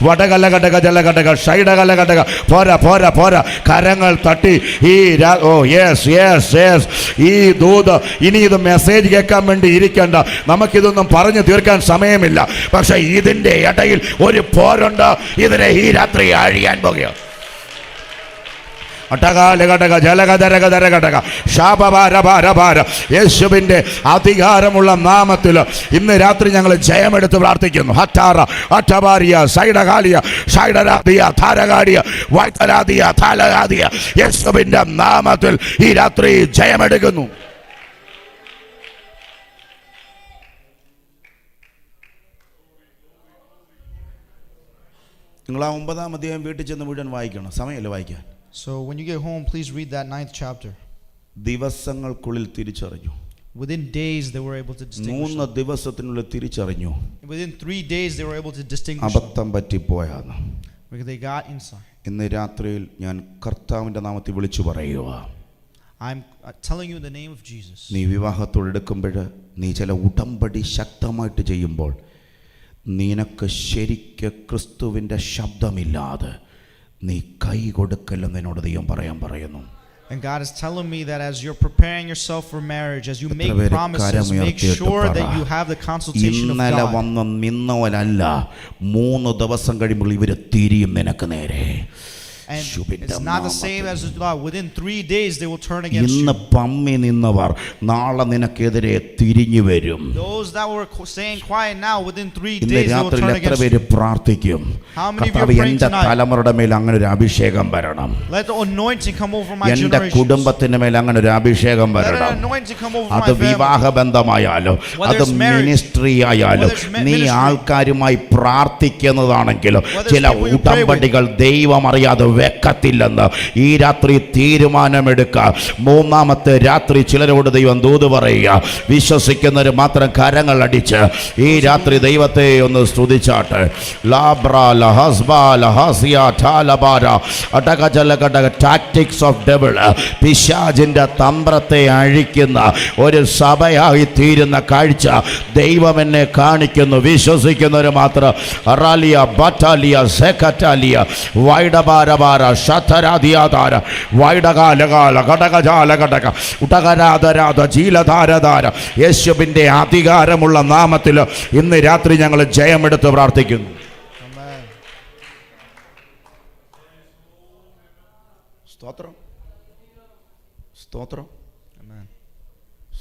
വടകലകടക ജലഘടക ഷൈഡകലഘടക പോരാ പോരാ പോരാ, കരങ്ങൾ തട്ടി ഈ ഈ ദൂത് ഇനി ഇത് മെസ്സേജ് കേൾക്കാൻ വേണ്ടി ഇരിക്കേണ്ട, നമുക്കിതൊന്നും പറഞ്ഞു തീർക്കാൻ സമയമില്ല. പക്ഷെ ഇതിന്റെ ഇടയിൽ ഒരു പോരുണ്ട്, ഇതിനെ ഈ രാത്രി അഴിയാൻ പോകുകയാണ്. യേശുവിന്റെ അധികാരമുള്ള നാമത്തിൽ ഇന്ന് രാത്രി ഞങ്ങൾ ജയമെടുത്ത് പ്രാർത്ഥിക്കുന്നു. യേശുവിന്റെ നാമത്തിൽ ഈ രാത്രി ജയമെടുക്കുന്നു. നിങ്ങൾ ആ 9-ാം അധ്യായം വീട്ടിൽ ചെന്ന് മുഴുവൻ വായിക്കണം, സമയമല്ല വായിക്കാൻ. So when you get home, please read that 9th chapter. ദിവസങ്ങൾക്കുള്ളിൽ തിരിച്ചറിഞ്ഞു. Within days they were able to distinguish. 3 ദിവസത്തിനുള്ളിൽ തിരിച്ചറിഞ്ഞു. Within 3 days they were able to distinguish. അബദ്ധം പറ്റിപ്പോയാന്ന്. Because they got inside. ഇന്ന് രാത്രിയിൽ ഞാൻ കർത്താവിന്റെ നാമത്തിൽ വിളിച്ചു പറയുക, I'm telling you in the name of Jesus. നീ വിവാഹത്തോടെടുക്കുമ്പോൾ നീ ചില ഉടമ്പടി ശക്തമായിട്ട് ചെയ്യുമ്പോൾ നിനക്ക് ശരിക്ക് ക്രിസ്തുവിൻ്റെ ശബ്ദമില്ലാതെ നീ കൈ കൊടുക്കല്ലെന്ന് എന്നോട് ദൈവം പറയുന്നു. And God is telling me that as you're preparing yourself for marriage, as you make promises, make sure that you have the consultation of ഇന്നലെ God. വന്ന് നിന്നവനല്ല, 3 ദിവസം കഴിയുമ്പോൾ ഇവര് തിരിയും നിനക്ക് നേരെ. And it's not the same as within 3 days they will turn against you. ഇന്ന് പമ്മി നിന്നവർ നാളെ നിനക്കെതിരെ തിരിഞ്ഞു വരും. Those that were staying quiet now, within 3 ഇന്ന് days they will രാത്രിയിൽ turn എത്ര against പേര് you. പ്രാർത്ഥിക്കും, How many of you കർത്താവ് are praying എൻ്റെ tonight? തലമുറയുടെ മേൽ അങ്ങനെ ഒരു അഭിഷേകം വരണം, Let the anointing come over my എൻ്റെ generation. കുടുംബത്തിന്റെ മേൽ അങ്ങനെ ഒരു അഭിഷേകം Let വരണം. an anointing come over അത് my family. വിവാഹ ബന്ധമായാലോ അത് മിനിസ്ട്രി ആയാലോ നീ ആൾക്കാരുമായി പ്രാർത്ഥിക്കുന്നതാണെങ്കിലും ചില ഉടമ്പടികൾ ദൈവം അറിയാതെ വെക്കത്തില്ലെന്ന് ഈ രാത്രി തീരുമാനമെടുക്കുക. 3-ാമത്തെ രാത്രി ചിലരോട് ദൈവം ദൂത് പറയുക. വിശ്വസിക്കുന്നവർ മാത്രം കരങ്ങൾ അടിച്ച് ഈ രാത്രി ദൈവത്തെ ഒന്ന് സ്തുതിച്ചാട്ടെ. ടാക്ടിക്സ് ഓഫ് ഡെവിൾ, പിശാചിന്റെ തന്ത്രത്തെ അഴിക്കുന്ന ഒരു സഭയായി തീരുന്ന കാഴ്ച ദൈവം എന്നെ കാണിക്കുന്നു. വിശ്വസിക്കുന്നവർ മാത്രം അറാലിയ ബറ്റാലിയ സെക്കറ്റാലിയ വൈഡബാരബാര ശതരാധിയാധാര വൈഡകാലകാല ഘടകജാല ഘടക ഉടകരാധരാധ ജീലധാരധാര യേശുവിൻ്റെ അധികാരമുള്ള നാമത്തിൽ ഇന്ന് രാത്രി ഞങ്ങൾ ജയമെടുത്ത് പ്രാർത്ഥിക്കുന്നു. സ്തോത്രം സ്തോത്രം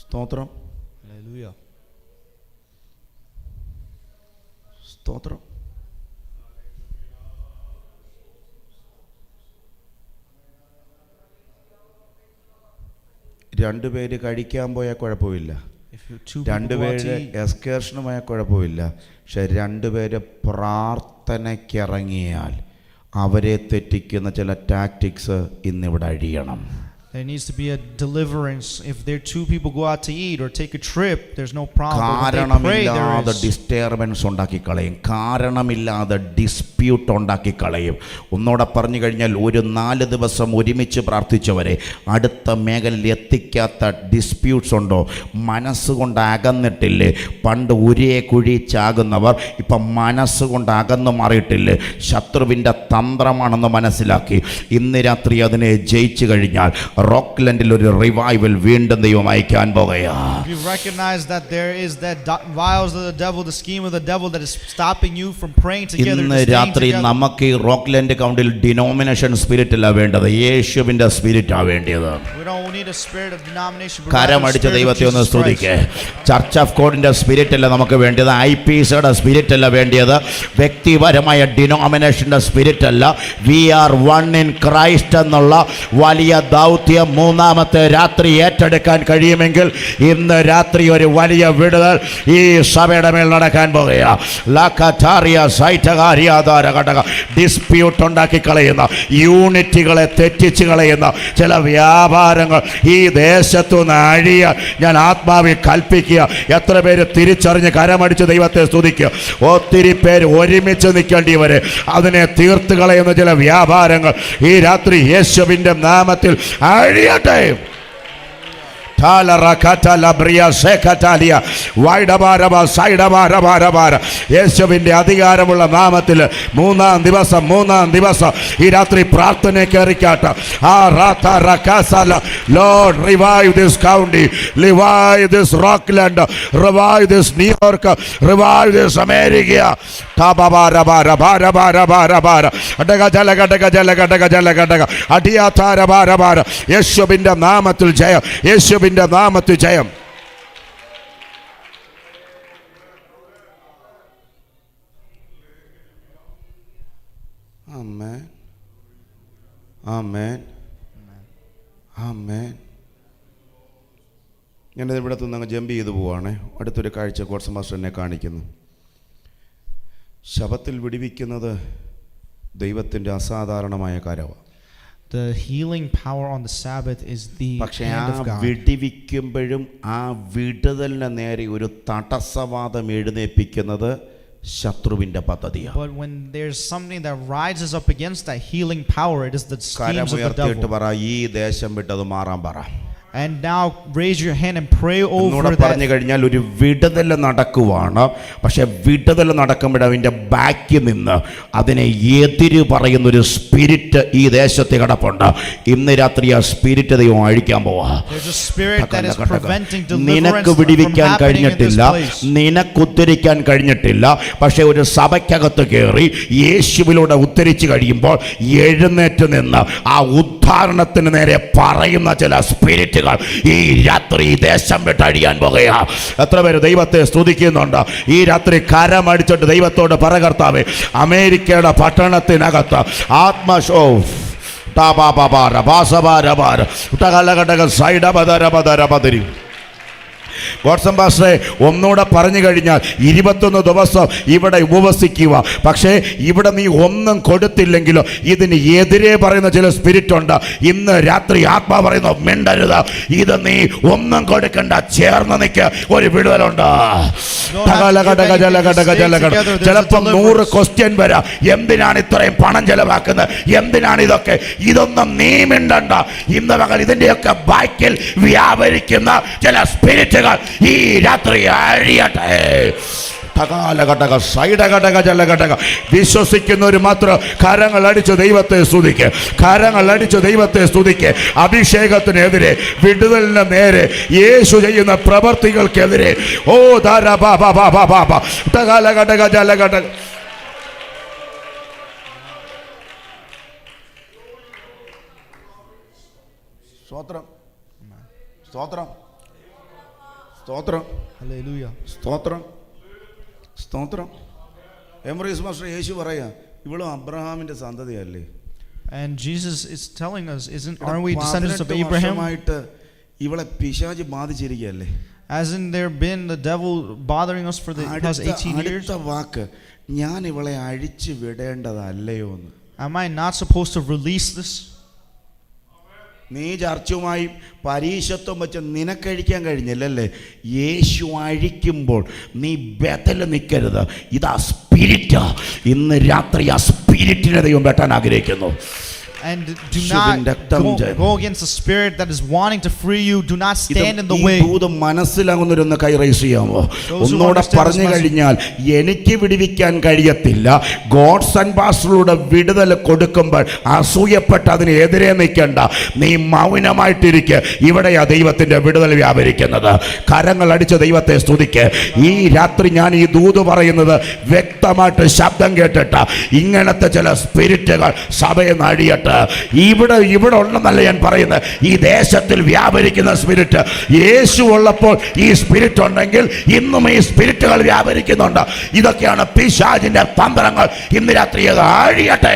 സ്തോത്രം. Hallelujah. സ്തോത്രം. രണ്ടുപേര് കഴിക്കാൻ പോയാൽ കുഴപ്പമില്ല, If you two people go out രണ്ടുപേര് to eat, എക്സ്കേർഷന് പോയാൽ കുഴപ്പമില്ല. പക്ഷെ രണ്ടുപേര് പ്രാർത്ഥനയ്ക്കിറങ്ങിയാൽ അവരെ തെറ്റിക്കുന്ന ചില ടാക്ടിക്സ് ഇന്നിവിടെ അഴിയണം. there needs to be a deliverance. If there two people go out to eat or take a trip, there's no problem. But when they pray, കാരണമില്ലാതെ there is. ഡിസ്റ്റർബൻസ് ഉണ്ടാക്കി കളയും, കാരണമില്ലാതെ ഡിസ്പ്യൂട്ട് ഉണ്ടാക്കി കളയും. ഒന്നോടെ പറഞ്ഞു കഴിഞ്ഞാൽ ഒരു 4 ദിവസം ഒരുമിച്ച് പ്രാർത്ഥിച്ചവരെ അടുത്ത മേഖലയിൽ എത്തിക്കാത്ത ഡിസ്പ്യൂട്ട്സ് ഉണ്ടോ? മനസ്സുകൊണ്ട് അകന്നിട്ടില്ലേ? പണ്ട് ഒരേ കുഴി ചാകുന്നവർ ഇപ്പം മനസ്സുകൊണ്ട് അകന്നു മാറിയിട്ടില്ലേ? ശത്രുവിൻ്റെ തന്ത്രമാണെന്ന് മനസ്സിലാക്കി ഇന്ന് രാത്രി അതിനെ ജയിച്ചു കഴിഞ്ഞാൽ റോക്ക്ലൻഡിൽ ഒരു റിവൈവൽ വീണ്ടും ദൈവം അയക്കാൻ പോകുകയാ. You recognize that there is that vials of the devil, the scheme of the devil that is stopping you from praying together. ഇന്ന് രാത്രി നമുക്ക് ഈ റോക്ക്ലൻഡ് കൗണ്ടിൽ ഡിനോമിനേഷൻ സ്പിരിറ്റ് അല്ല വേണ്ടത്, യേശുവിന്റെ സ്പിരിറ്റാ വേണ്ടത്. We don't need a spirit of denomination. but കരമടിച്ച rather the spirit of ദൈവത്തെ ഒന്ന് Jesus സ്തുതിക്കേ. Christ. ചർച്ച് ഓഫ് ഗോഡിന്റെ സ്പിരിറ്റ് അല്ല നമുക്ക് വേണ്ടത്, IPCയുടെ സ്പിരിറ്റ് അല്ല വേണ്ടത്, വ്യക്തിപരമായ ഡിനോമിനേഷന്റെ സ്പിരിറ്റ് അല്ല. We are one in Christ എന്നുള്ള വലിയ ദൗത്യം മൂന്നാമത്തെ രാത്രി ഏറ്റെടുക്കാൻ കഴിയുമെങ്കിൽ ഇന്ന് രാത്രി ഒരു വലിയ വിടുതൽ ഈ സഭയുടെ മേൽ നടക്കാൻ പോകുകയാ. ഡിസ്പ്യൂട്ട് ഉണ്ടാക്കി കളയുന്ന, യൂണിറ്റുകളെ തെറ്റിച്ച് കളയുന്ന ചില വ്യാപാരങ്ങൾ ഈ ദേശത്തുനിന്ന് അഴിയാൻ ഞാൻ ആത്മാവിൽ കൽപ്പിക്കുക. എത്ര പേര് തിരിച്ചറിഞ്ഞ് കരമടിച്ച് ദൈവത്തെ സ്തുതിക്കുക. ഒത്തിരി പേര് ഒരുമിച്ച് നിൽക്കേണ്ടിവരെ അതിനെ തീർത്ത് കളയുന്ന ചില വ്യാപാരങ്ങൾ ഈ രാത്രി യേശുവിൻ്റെ നാമത്തിൽ അഴിയട്ടെ. യേശുവിന്റെ അധികാരമുള്ള നാമത്തിൽ മൂന്നാം ദിവസം ഈ രാത്രി പ്രാർത്ഥന കയറിക്കാട്ടെ. Lord, revive this county, revive this Rockland, revive this New York, revive this America. യേശുവിന്റെ നാമത്തിൽ ജയം, യേശുവിന്റെ നാമത്തിൽ ജയം. ആമേൻ, ആമേൻ, ആമേൻ. ഞാനിത് ഇവിടെ നിന്ന് ജമ്പ് ചെയ്തു പോവാണ്. അടുത്തൊരു കാഴ്ച കോട്സ് മാസ്റ്റർ എന്നെ കാണിക്കുന്നു. ശബത്തിൽ വിടിവിക്കുന്നത് ദൈവത്തിൻ്റെ അസാധാരണമായ കാര്യമാണ്. The healing power on the Sabbath is the പക്ഷേ hand ആ of God. വിടിവിക്കുമ്പോഴും ആ വിടുതലിന് നേരെ ഒരു തടസ്സവാദം എഴുന്നേൽപ്പിക്കുന്നത് ശത്രുവിന്റെ പദ്ധതിയാണ്. But when there's something that rises up against that healing power, it is the schemes of the കരമുയർത്തിയിട്ട് devil. പറ, ഈ ദേശം വിട്ടത് മാറാൻ പറ. And now raise your hand and pray എന്നോട് over പറഞ്ഞു that. കഴിഞ്ഞാൽ ഒരു വിടുതൽ നടക്കുവാണ്. പക്ഷെ വിടുതൽ നടക്കുമ്പോൾ അതിൻ്റെ ബാക്കിൽ നിന്ന് അതിനെ എതിര് പറയുന്നൊരു സ്പിരിറ്റ് ഈ ദേശത്ത് കിടപ്പുണ്ട്. ഇന്ന് രാത്രി ആ സ്പിരിറ്റ് ദൈവം അഴിക്കാൻ പോവാ. There's a spirit that is preventing deliverance നിനക്ക് from വിടിവിക്കാൻ happening in this കഴിഞ്ഞിട്ടില്ല, place. നിനക്ക് ഉദ്ധരിക്കാൻ കഴിഞ്ഞിട്ടില്ല. പക്ഷെ ഒരു സഭയ്ക്കകത്ത് കയറി യേശുവിലൂടെ ഉദ്ധരിച്ചു കഴിയുമ്പോൾ എഴുന്നേറ്റ് നിന്ന് ആ ഉദ്ധാരണത്തിന് നേരെ പറയുന്ന ചില സ്പിരിറ്റുകൾ ഈ രാത്രി ദേശം വിട്ടഴിയാൻ പോകുകയാ. എത്ര പേര് ദൈവത്തെ സ്തുതിക്കുന്നുണ്ട്? ഈ രാത്രി കരമടിച്ചിട്ട് ദൈവത്തോട് പറ, കർത്താവേ, അമേരിക്കയുടെ പട്ടണത്തിനകത്ത് ആത്മശോ ഗോഡ്സൺ പാസ്റ്ററെ ഒന്നുകൂടെ പറഞ്ഞു കഴിഞ്ഞാൽ 21 ദിവസം ഇവിടെ ഉപവസിക്കുക. പക്ഷേ ഇവിടെ നീ ഒന്നും കൊടുത്തില്ലെങ്കിലോ ഇതിന് എതിരെ പറയുന്ന ചില സ്പിരിറ്റ് ഉണ്ട്. ഇന്ന് രാത്രി ആത്മാ പറയുന്നു, മിണ്ടരുത്, ഇത് നീ ഒന്നും കൊടുക്കണ്ട, ചേർന്ന് നിൽക്ക്, ഒരു വിടുതലുണ്ട്. ചിലപ്പോൾ 100 ക്വസ്റ്റ്യൻ വരാം. എന്തിനാണ് ഇത്രയും പണം ചെലവാക്കുന്നത്? എന്തിനാണ് ഇതൊക്കെ? ഇതൊന്നും നീ മിണ്ടണ്ട. ഇന്ന് മകൾ ഇതിന്റെയൊക്കെ ബാക്കിൽ വ്യാപരിക്കുന്ന ചില സ്പിരിറ്റുകൾ ഈ രാത്രി അഴിയട്ടെ. വിശ്വസിക്കുന്നവർ മാത്രം കരങ്ങൾ അടിച്ച് ദൈവത്തെ സ്തുതിക്ക്, കരങ്ങൾ അടിച്ച് ദൈവത്തെ സ്തുതിക്ക്. അഭിഷേകത്തിനെതിരെ, വിടുതലിന് നേരെ, യേശു ചെയ്യുന്ന പ്രവർത്തികൾക്കെതിരെ ഓ സ്തോത്രം, സ്തോത്രം, സ്തോത്രം, Hallelujah. സ്തോത്രം, സ്തോത്രം. എംബ്രീസ് മാസ്റ്റർ യേശു പറയാ ഇവളും അബ്രഹാമിന്റെ സന്തതിയല്ലേ. And Jesus is telling us, aren't we descendants of Abraham? ഇവളെ പിശാച് ബാധിച്ചിരിക്കുകയല്ലേ. As in there been the devil bothering us for the past 18 years? അടുത്ത വാക്ക്, ഞാൻ ഇവളെ അഴിച്ചു വിടേണ്ടതല്ലയോ എന്ന്. Am I not supposed to release this? നീ ചർച്ചുമായി പരീക്ഷത്വം വെച്ച് നിനക്കഴിക്കാൻ കഴിഞ്ഞില്ലല്ലേ. യേശു അഴിക്കുമ്പോൾ നീ ബദൽ നിൽക്കരുത്. ഇതാ സ്പിരിറ്റ്. ഇന്ന് രാത്രി ആ സ്പിരിറ്റിനെ ദൈവം വെട്ടാൻ ആഗ്രഹിക്കുന്നു. And do not go against the spirit that is wanting to free you. Do not stand in the way. ദൂത് മനസ്സിലാകുന്നവരൊന്ന് കൈ റൈസ് ചെയ്യാമോ? ഒന്നോടെ പറഞ്ഞു കഴിഞ്ഞാൽ എനിക്ക് വിടുവിക്കാൻ കഴിയത്തില്ല. ഗോഡ്സ് ആൻഡ് പാസ്റ്ററുടെ വിടുതൽ കൊടുക്കുമ്പോൾ അസൂയപ്പെട്ട് അതിനെതിരെ നിൽക്കണ്ട. നീ മൗനമായിട്ടിരിക്കുക. ഇവിടെയാ ദൈവത്തിന്റെ വിടുതൽ വ്യാപരിക്കുന്നത്. കരങ്ങൾ അടിച്ച് ദൈവത്തെ സ്തുതിക്ക്. ഈ രാത്രി ഞാൻ ഈ ദൂത് പറയുന്നത് വ്യക്തമായിട്ട് ശബ്ദം കേട്ടിട്ട് ഇങ്ങനത്തെ ചില സ്പിരിറ്റുകൾ സഭയെ നടിയട്ടെ. ഇവിടെ ഉണ്ടെന്നല്ല ഞാൻ പറയുന്നത്, ഈ ദേശത്തിൽ വ്യാപരിക്കുന്ന സ്പിരിറ്റ്. യേശു ഉള്ളപ്പോൾ ഈ സ്പിരിറ്റ് ഉണ്ടെങ്കിൽ ഇന്നും ഈ സ്പിരിറ്റുകൾ വ്യാപരിക്കുന്നുണ്ട്. ഇതൊക്കെയാണ് പിശാചിന്റെ തന്ത്രങ്ങൾ. ഇന്ന് രാത്രി അഴിയട്ടെ.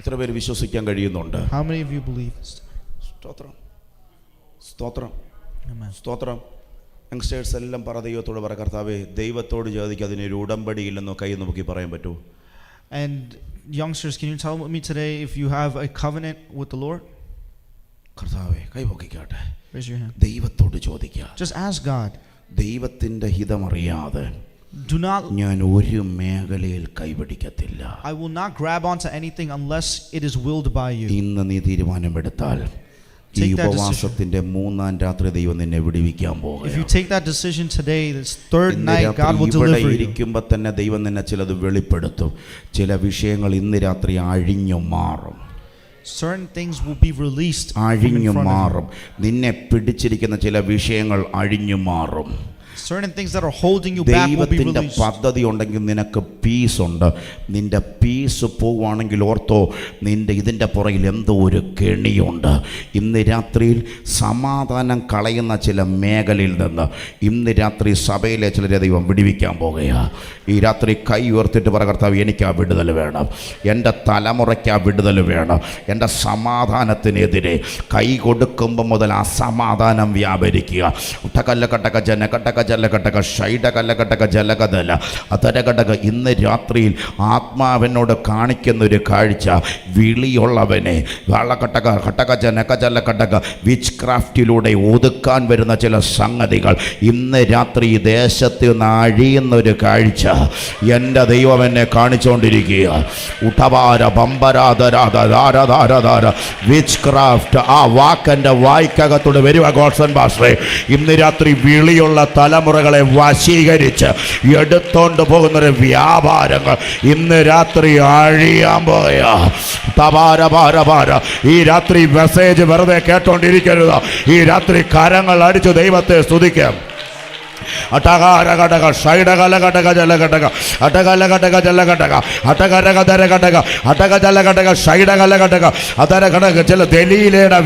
എത്ര പേര് വിശ്വസിക്കാൻ കഴിയുന്നുണ്ട്? How many of you believe this? സ്തോത്രം, സ്തോത്രം, Amen. സ്തോത്രം. യങ്സ്റ്റേഴ്സ് എല്ലാം പറ, ദൈവത്തോട് പറ, കർത്താവേ ദൈവത്തോട് ചോദിക്കുക, അതിനൊരു ഉടമ്പടിയില്ലെന്നോ കൈ നോക്കി പറയാൻ പറ്റുമോ? And youngsters, can you tell me today if you have a covenant with the Lord? കർത്താവേ കൈ പൊക്കിക്കാട്ടെ. Raise your hand. ദൈവത്തോട് ചോദിക്കുക. Just ask God. ദൈവത്തിന്റെ ഹിതമറിയാതെ Do not. ഞാൻ ഒരു മേഖലയിൽ കൈപിടിക്കത്തില്ല. I will not grab onto anything unless it is willed by you. ഇന്ന് നീ തീരുമാനമെടുത്താൽ ഈ ഉപവാസത്തിന്റെ മൂന്നാം രാത്രി ദൈവം നിന്നെ വിടുവിക്കാൻ പോകും. If you take that decision today, this third night, God will deliver you. ഇരിക്കുമ്പോൾ തന്നെ ദൈവം നിന്നെ ചിലത് വെളിപ്പെടുത്തും. ചില വിഷയങ്ങൾ ഇന്ന് രാത്രി അഴിഞ്ഞു മാറും. Certain things will be released. അഴിഞ്ഞു മാറും. നിന്നെ പിടിച്ചിരിക്കുന്ന ചില വിഷയങ്ങൾ അഴിഞ്ഞു മാറും. Certain things that are holding you back will be ദൈവത്തിന്റെ released. പദ്ധതി ഉണ്ടെങ്കിൽ നിനക്ക് പീസ് ഉണ്ട്. നിന്റെ പീസ് പോവുകയാണെങ്കിൽ ഓർത്തോ, നിന്റെ ഇതിൻ്റെ പുറകിൽ എന്തോ ഒരു കെണിയുണ്ട്. ഇന്ന് രാത്രിയിൽ സമാധാനം കളയുന്ന ചില മേഖലയിൽ നിന്ന് ഇന്ന് രാത്രി സഭയിലെ ചിലരെ ദൈവം വിടുവിക്കാൻ പോകുകയാണ്. ഈ രാത്രി കൈ ഉയർത്തിട്ട് പറ, കർത്താവ് എനിക്ക് ആ വിടുതൽ വേണം. എൻ്റെ തലമുറയ്ക്ക് ആ വിടുതൽ വേണം. എൻ്റെ സമാധാനത്തിനെതിരെ കൈ കൊടുക്കുമ്പോൾ മുതൽ അസമാധാനം വ്യാപരിക്കുക. ഉട്ടകല്ലകട്ടക ജനകട്ടക ജലകട്ടക ഷൈഡകല്ലകട്ടക ജലകതല അതരകടക. ഇന്ന് രാത്രിയിൽ ആത്മാവിനോട് കാണിക്കുന്ന ഒരു കാഴ്ച, വിളിയുള്ളവനെ വളകട്ടക കട്ടക ജനക ജലകട്ടക വിച്ച് ക്രാഫ്റ്റിലൂടെ ഒതുക്കാൻ വരുന്ന ചില സംഗതികൾ ഇന്ന് രാത്രി ഈ ദേശത്ത് നിന്ന് അഴിയുന്ന ഒരു കാഴ്ച എൻ്റെ ദൈവം എന്നെ കാണിച്ചുകൊണ്ടിരിക്കുക. ഉടവാര ബമ്പരാധരാധാരധാരധാര വിച്ച് ക്രാഫ്റ്റ്. ആ വാക്കെൻ്റെ വായ്ക്കകത്തോട് വരിക ഗോഡ്സൺ പാസ്റ്ററെ. ഇന്ന് രാത്രി വിളിയുള്ള തലമുറകളെ വശീകരിച്ച് എടുത്തോണ്ട് പോകുന്നൊരു വ്യാപാരങ്ങൾ ഇന്ന് രാത്രി അഴിയാൻ പോയ തപാര. ഈ രാത്രി മെസ്സേജ് വെറുതെ കേട്ടോണ്ടിരിക്കരുത്. ഈ രാത്രി കരങ്ങൾ അടിച്ച് ദൈവത്തെ സ്തുതിക്കാം. അടകാരകടക ഷൈഡകലകടക ജലകടക അടകലകടക ജലകടക അടകരകദരകടക അടകജലകടക ഷൈഡകലകടക അതരകടക. ചില ദലീലയുടെ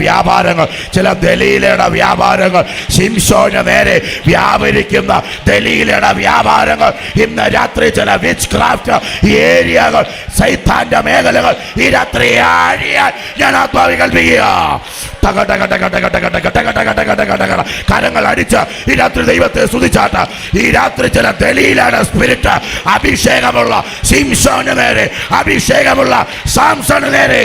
വ്യാപാരങ്ങൾ ശിംശോന് നേരെ വ്യാപരിക്കുന്ന ദലീലയുടെ വ്യാപാരങ്ങൾ ഇന്ന് രാത്രി ചില വിച്ച് ക്രാഫ്റ്റ് ഏരിയകൾ സൈത്താന്റെ മേഖലകൾ ഈ രാത്രി അഴിയാൻ ഞാൻ ആത്മാവിൽ കൽപ്പിക്കുക. കരങ്ങൾ അടിച്ച് ഈ രാത്രി ദൈവത്തെ സ്തുതിച്ചാട്ട. ഈ രാത്രി ചില ദലീലാണ് സ്പിരിറ്റ് അഭിഷേകമുള്ള ശിംശോന് നേരെ, അഭിഷേകമുള്ള സാംസണ് നേരെ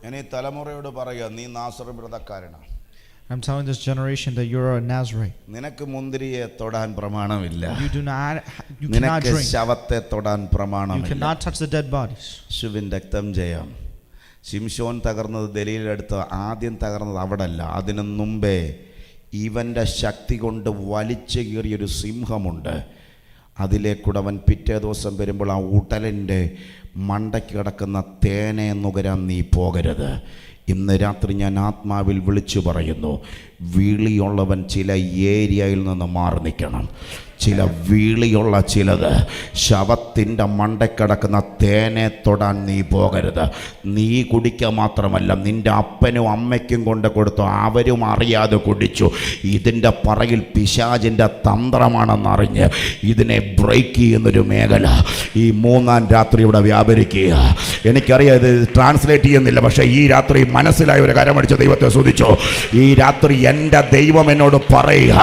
ഞാൻ ഈ തലമുറയോട് പറയുക, നീ Nasar വ്രതക്കാരനാണ്. I'm telling this generation that you're a Nazarite. നിനക്ക് മുന്തിരിയെ തൊടാൻ പ്രമാണമില്ല. You cannot നിനക്ക് drink. ശവത്തെ തൊടാൻ You പ്രമാണമില്ല. cannot touch the dead bodies. യേശുവിൻ രക്തം ജയം. ശിംശോൻ തകർന്നത് ദലീലെടുത്ത് ആദ്യം തകർന്നത് അവിടല്ല. അതിനു മുമ്പേ ഇവൻ്റെ ശക്തി കൊണ്ട് വലിച്ചു കീറിയൊരു സിംഹമുണ്ട്. അതിലേക്കൂടെ അവൻ പിറ്റേ ദിവസം വരുമ്പോൾ ആ ഉടലിൻ്റെ മണ്ടയ്ക്ക് കിടക്കുന്ന തേനെ നുകരാൻ നീ പോകരുത്. ഇന്ന് രാത്രി ഞാൻ ആത്മാവിൽ വിളിച്ചു പറയുന്നു, വിളിയുള്ളവൻ ചില ഏരിയയിൽ നിന്ന് മാറി നിൽക്കണം. ചില വിളിയുള്ള ചിലത് ശവത്തിൻ്റെ മണ്ടക്കിടക്കുന്ന തേനെ തൊടാൻ നീ പോകരുത്. നീ കുടിക്കുക മാത്രമല്ല, നിൻ്റെ അപ്പനും അമ്മയ്ക്കും കൊണ്ട് കൊടുത്തു, അവരും അറിയാതെ കുടിച്ചു. ഇതിൻ്റെ പറകിൽ പിശാചിൻ്റെ തന്ത്രമാണെന്നറിഞ്ഞ് ഇതിനെ ബ്രേക്ക് ചെയ്യുന്നൊരു മേഖല ഈ മൂന്നാം രാത്രി ഇവിടെ വ്യാപരിക്കുക. എനിക്കറിയാം ഇത് ട്രാൻസ്ലേറ്റ് ചെയ്യുന്നില്ല, പക്ഷേ ഈ രാത്രി മനസ്സിലായ ഒരു കരമടിച്ച ദൈവത്തെ സ്തുതിച്ചോ. ഈ രാത്രി എൻ്റെ ദൈവം എന്നോട് പറയുക,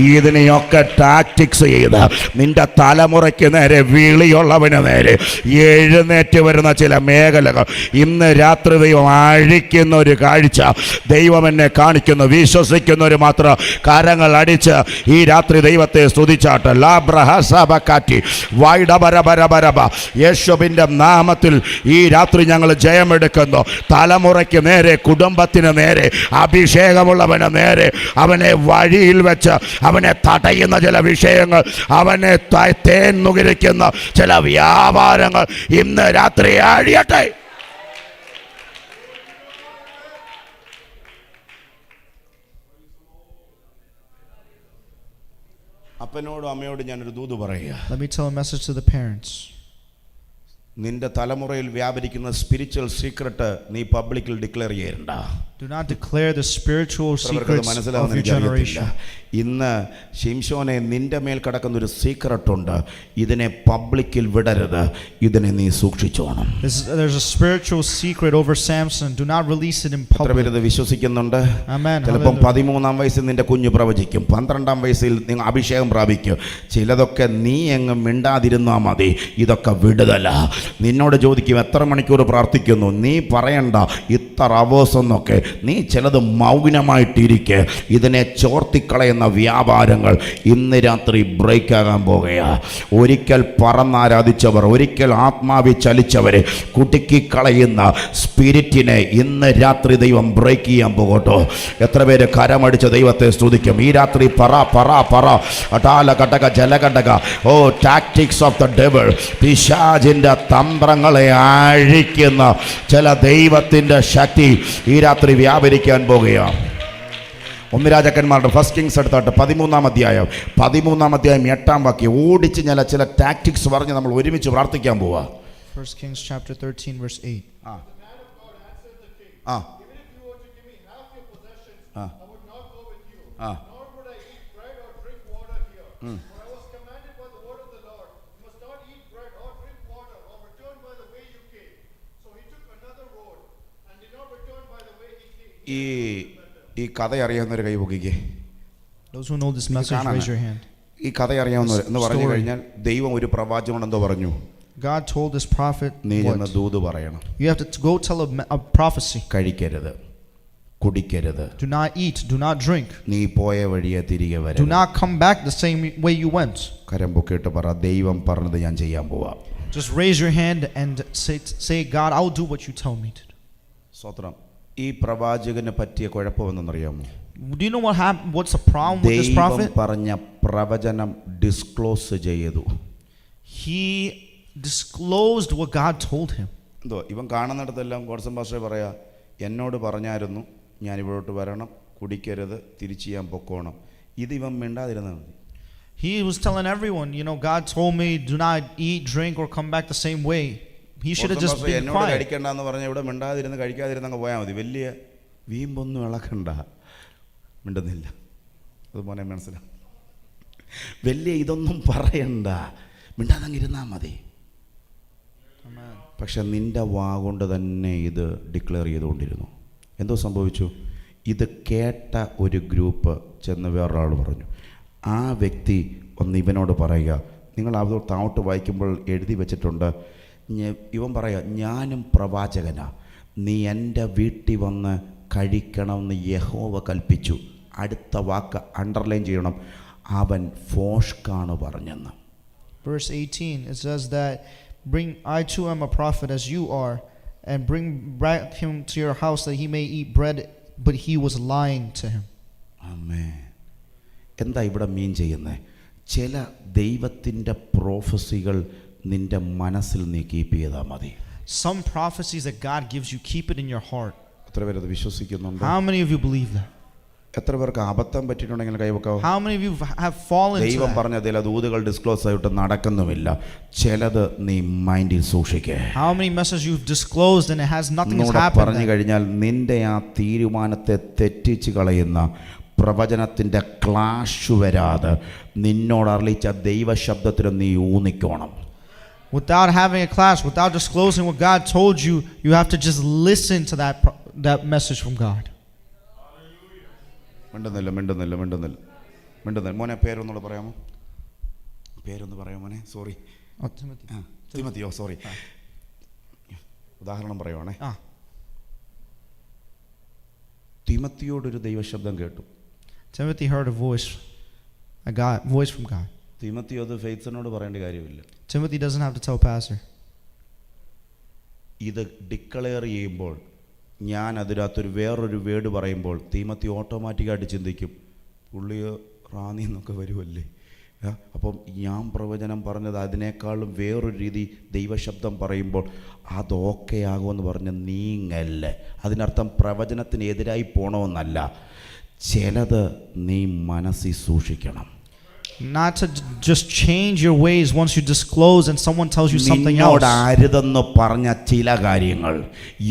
ഇതിനെയൊക്കെ ടാക്ടിക്സ് ചെയ്ത് നിന്റെ തലമുറയ്ക്ക് നേരെ, വിളിയുള്ളവന് നേരെ എഴുന്നേറ്റ് വരുന്ന ചില മേഖലകൾ ഇന്ന് രാത്രി ദൈവം അഴിക്കുന്ന ഒരു കാഴ്ച ദൈവം എന്നെ കാണിക്കുന്നു. വിശ്വസിക്കുന്നവർ മാത്രം കരങ്ങൾ അടിച്ച് ഈ രാത്രി ദൈവത്തെ സ്തുതിച്ചാട്ട്. ലാബ്രഹസബകാറ്റി വൈഡബരബരബരബ. യേശുവിൻ്റെ നാമത്തിൽ ഈ രാത്രി ഞങ്ങൾ ജയമെടുക്കുന്നു. തലമുറയ്ക്ക് നേരെ, കുടുംബത്തിന് നേരെ, അഭിഷേകമുള്ളവന് നേരെ, അവനെ വഴിയിൽ വെച്ച് അവനെ തടയുന്ന ചില വിഷയങ്ങൾ, അവനെ തേൻ നുകരിക്കുന്ന ചില വ്യാപാരങ്ങൾ ഇന്ന് രാത്രി അഴിയട്ടെ. അപ്പനോടും അമ്മയോടും ഞാനൊരു ദൂത് പറയുക. Let me tell a message to the parents. നിന്റെ തലമുറയിൽ വ്യാപരിക്കുന്ന സ്പിരിച്വൽ സീക്രട്ട് നീ പബ്ലിക്കിൽ ഡിക്ലെയർ ചെയ്യണ്ട. Do not declare the spiritual secrets of your generation. ഇന്ന് ശിംശോനെ, നിന്റെ മേൽ കിടക്കുന്ന ഒരു സീക്രട്ട് ഉണ്ട്, ഇതിനെ പബ്ലിക്കിൽ വിടരുത്, ഇതിനെ നീ സൂക്ഷിച്ചോണം. There's a spiritual secret over Samson. Do not release it in public. ഇത് വിശ്വസിക്കുന്നുണ്ട്? Amen. ചിലപ്പം 13-ാം വയസ്സിൽ നിന്റെ കുഞ്ഞ് പ്രവചിക്കും, 12-ാം വയസ്സിൽ നിങ്ങൾ അഭിഷേകം പ്രാപിക്കും. ചിലതൊക്കെ നീ എങ്ങും മിണ്ടാതിരുന്നാൽ മതി, ഇതൊക്കെ വിടുതല. നിന്നോട് ചോദിക്കും എത്ര മണിക്കൂർ പ്രാർത്ഥിക്കുന്നു, നീ പറയണ്ട ഇത്ര അവേഴ്സ് എന്നൊക്കെ. നീ ചിലത് മൗനമായിട്ടിരിക്കെ. ഇതിനെ ചോർത്തിക്കളയുന്ന വ്യാപാരങ്ങൾ ഇന്ന് രാത്രി ബ്രേക്ക് ആകാൻ പോകുകയാ. ഒരിക്കൽ പറന്നാരാധിച്ചവർ, ഒരിക്കൽ ആത്മാവി ചലിച്ചവരെ കുടുക്കിക്കളയുന്ന സ്പിരിറ്റിനെ ഇന്ന് രാത്രി ദൈവം ബ്രേക്ക് ചെയ്യാൻ പോകട്ടോ. എത്ര പേര് കരമടിച്ച ദൈവത്തെ സ്തുതിക്കും ഈ രാത്രി? പറ പറ പറ. അടാല കടക ജലകടക. ഓ ടാക്ടിക്സ് ഓഫ് ദ ഡെവിൾ. പിശാചിൻ്റെ തന്ത്രങ്ങളെ അഴിക്കുന്ന ചില ദൈവത്തിൻ്റെ ശക്തി ഈ രാത്രി വ്യാപരിക്കാൻ പോകുകയാണ്. 1 രാജാക്കന്മാരുടെ 1 കിങ്സ് എടുത്തോട്ട് 13-ാം അധ്യായം 8-ാം വാക്യം ഓടിച്ച് ചില ടാക്ടിക്സ് പറഞ്ഞ് നമ്മൾ ഒരുമിച്ച് പ്രാർത്ഥിക്കാൻ പോവാ. 1 Kings chapter 13 verse 8. The man of God answered the king, even if you were to give me half your possessions, I would not go with you, nor would I eat bread or drink water here. For I was commanded by the word of the Lord, you must not eat bread or drink water or return by the way you came. So he took another road and did not return by the way he came. ഈ കഥ അറിയാവുന്നവർ കൈ പൊക്കിക്കേ. Those who know this message, raise your hand. ഈ കഥ അറിയാവുന്നവർ എന്ന് പറഞ്ഞു കഴിഞ്ഞാൽ ദൈവം ഒരു പ്രവാചകനോട് എന്തോ പറഞ്ഞു. God told this prophet, നീ ചെന്ന് ദൂത് പറയണം. You have to go tell a prophecy. കഴിക്കരുത്, കുടിക്കരുത്, Do not eat, do not drink, നീ പോയ വഴിയെ തിരികെ do വരരുത്. not come back the same way you went. കരം പൊക്കിയിട്ട് പറ, ദൈവം പറഞ്ഞത് ഞാൻ ചെയ്യാൻ പോവാ. Just raise your hand and say, God, I'll do what you tell me to do. സ്തോത്രം. ഈ പ്രവാചകന് പറ്റിയ കുഴപ്പമെന്നറിയാമോ? Do you know what's the problem with this ദൈവം prophet? പറഞ്ഞ പ്രവചനം ഡിസ്ക്ലോസ് ചെയ്തു. He disclosed what God told him. എന്തോ ഇവൻ കാണുന്നിടത്തെല്ലാം ഗോഡ്സൺ പാസ്റ്റർ പറയാ, എന്നോട് പറഞ്ഞായിരുന്നു ഞാൻ ഇവിടോട്ട് വരണം, കുടിക്കരുത്, തിരിച്ച് ചെയ്യാൻ പൊക്കോണം. ഇത് ഇവൻ മിണ്ടാതിരുന്നാൽ മതി. He was telling everyone, God told me do not eat, drink, or come back the same way. He should have just been എന്നോട് quiet. കഴിക്കണ്ടെന്ന് പറഞ്ഞാൽ ഇവിടെ മിണ്ടാതിരുന്ന് കഴിക്കാതിരുന്ന് അങ്ങ് പോയാൽ മതി. വലിയ വീമ്പൊന്നും ഇളക്കണ്ട. മിണ്ടുന്നില്ല, അത് മോനെ മനസ്സിലാവും. വലിയ ഇതൊന്നും പറയണ്ട, മിണ്ടാതങ്ങിരുന്നാൽ മതി. പക്ഷെ നിന്റെ വാ കൊണ്ട് തന്നെ ഇത് ഡിക്ലെയർ ചെയ്തുകൊണ്ടിരുന്നു. എന്തോ സംഭവിച്ചു? ഇത് കേട്ട ഒരു ഗ്രൂപ്പ് ചെന്ന് വേറൊരാൾ പറഞ്ഞു. ആ വ്യക്തി ഒന്ന് ഇവനോട് പറയുക, നിങ്ങൾ അത് താഴോട്ട് വായിക്കുമ്പോൾ എഴുതി വെച്ചിട്ടുണ്ട്, ഇവൻ പറയുക, ഞാനും പ്രവാചകനാ, നീ എൻ്റെ വീട്ടിൽ വന്ന് കഴിക്കണമെന്ന് യഹോവ കൽപ്പിച്ചു. അടുത്ത വാക്ക് അണ്ടർലൈൻ ചെയ്യണം, അവൻ ഫോഷ്കാണ് പറഞ്ഞെന്ന്. Verse 18, it says that, I too am a prophet as you are, and bring back him to your house that he may eat bread, but he was lying to him. ആമേൻ. എന്താ ഇവിടെ മീൻ ചെയ്യുന്നത്? ചില ദൈവത്തിൻ്റെ പ്രോഫസികൾ നിന്റെ മനസ്സിൽ നീ കീപ്പ് ചെയ്താൽ മതി. Some prophecies that God gives you, keep it in your heart. എത്ര പേരത് വിശ്വസിക്കുന്നുണ്ട്? How many of you believe that? എത്ര പേർക്ക് അബദ്ധം പറ്റിയിട്ടുണ്ടെങ്കിൽ കൈവക്കാവോ? How many of you have fallen to ദൈവം that? പറഞ്ഞ ചില ദൂതുകൾ ഡിസ്ക്ലോസ് ആയിട്ട് നടക്കുന്നുമില്ല. ചിലത് നീ മൈൻഡിൽ സൂക്ഷിക്കേ. How many messages you've disclosed and it has nothing has ഒന്നുകൂടെ happened പറഞ്ഞു then? കഴിഞ്ഞാൽ നിന്റെ ആ തീരുമാനത്തെ തെറ്റിച്ച് കളയുന്ന പ്രവചനത്തിൻ്റെ ക്ലാഷ് വരാതെ നിന്നോട് അറിയിച്ച ദൈവശബ്ദത്തിന് നീ ഊന്നിക്കോണം. Without having a clash, without disclosing what God told you, you have to just listen to that message from God. മിണ്ടുന്നില്ല. മോനെ പേരൊന്നുകൂടെ പറയാമോ? പേരൊന്ന് പറയാമോ മോനെ? Sorry, Oh, Timothy. തിമത്തിയോ? സോറി, ഉദാഹരണം പറയുവാണേ. തിമത്തിയോടൊരു ദൈവശബ്ദം കേട്ടു. Timothy heard a voice from God. Timothy അത് ഫെയ്ത്സിനോട് പറയേണ്ട കാര്യമില്ല. Timothy doesn't have to tell Pastor. ഇത് ഡിക്ലെയർ ചെയ്യുമ്പോൾ ഞാൻ അതിനകത്തൊരു വേറൊരു വേർഡ് പറയുമ്പോൾ തിമത്തി ഓട്ടോമാറ്റിക്കായിട്ട് ചിന്തിക്കും, പുള്ളിയോ റാന്നി എന്നൊക്കെ വരുമല്ലേ. അപ്പം ഞാൻ പ്രവചനം പറഞ്ഞത് അതിനേക്കാളും വേറൊരു രീതി ദൈവശബ്ദം പറയുമ്പോൾ അത് ഓക്കെ ആകുമെന്ന് പറഞ്ഞ് നീങ്ങല്ലേ. അതിനർത്ഥം പ്രവചനത്തിന് എതിരായി പോകണമെന്നല്ല, ചിലത് നീ മനസ്സിൽ സൂക്ഷിക്കണം. Not to just change your ways once you disclose and someone tells you something else. നിന്നോട് അരുതെന്ന് പറഞ്ഞ ചില കാര്യങ്ങൾ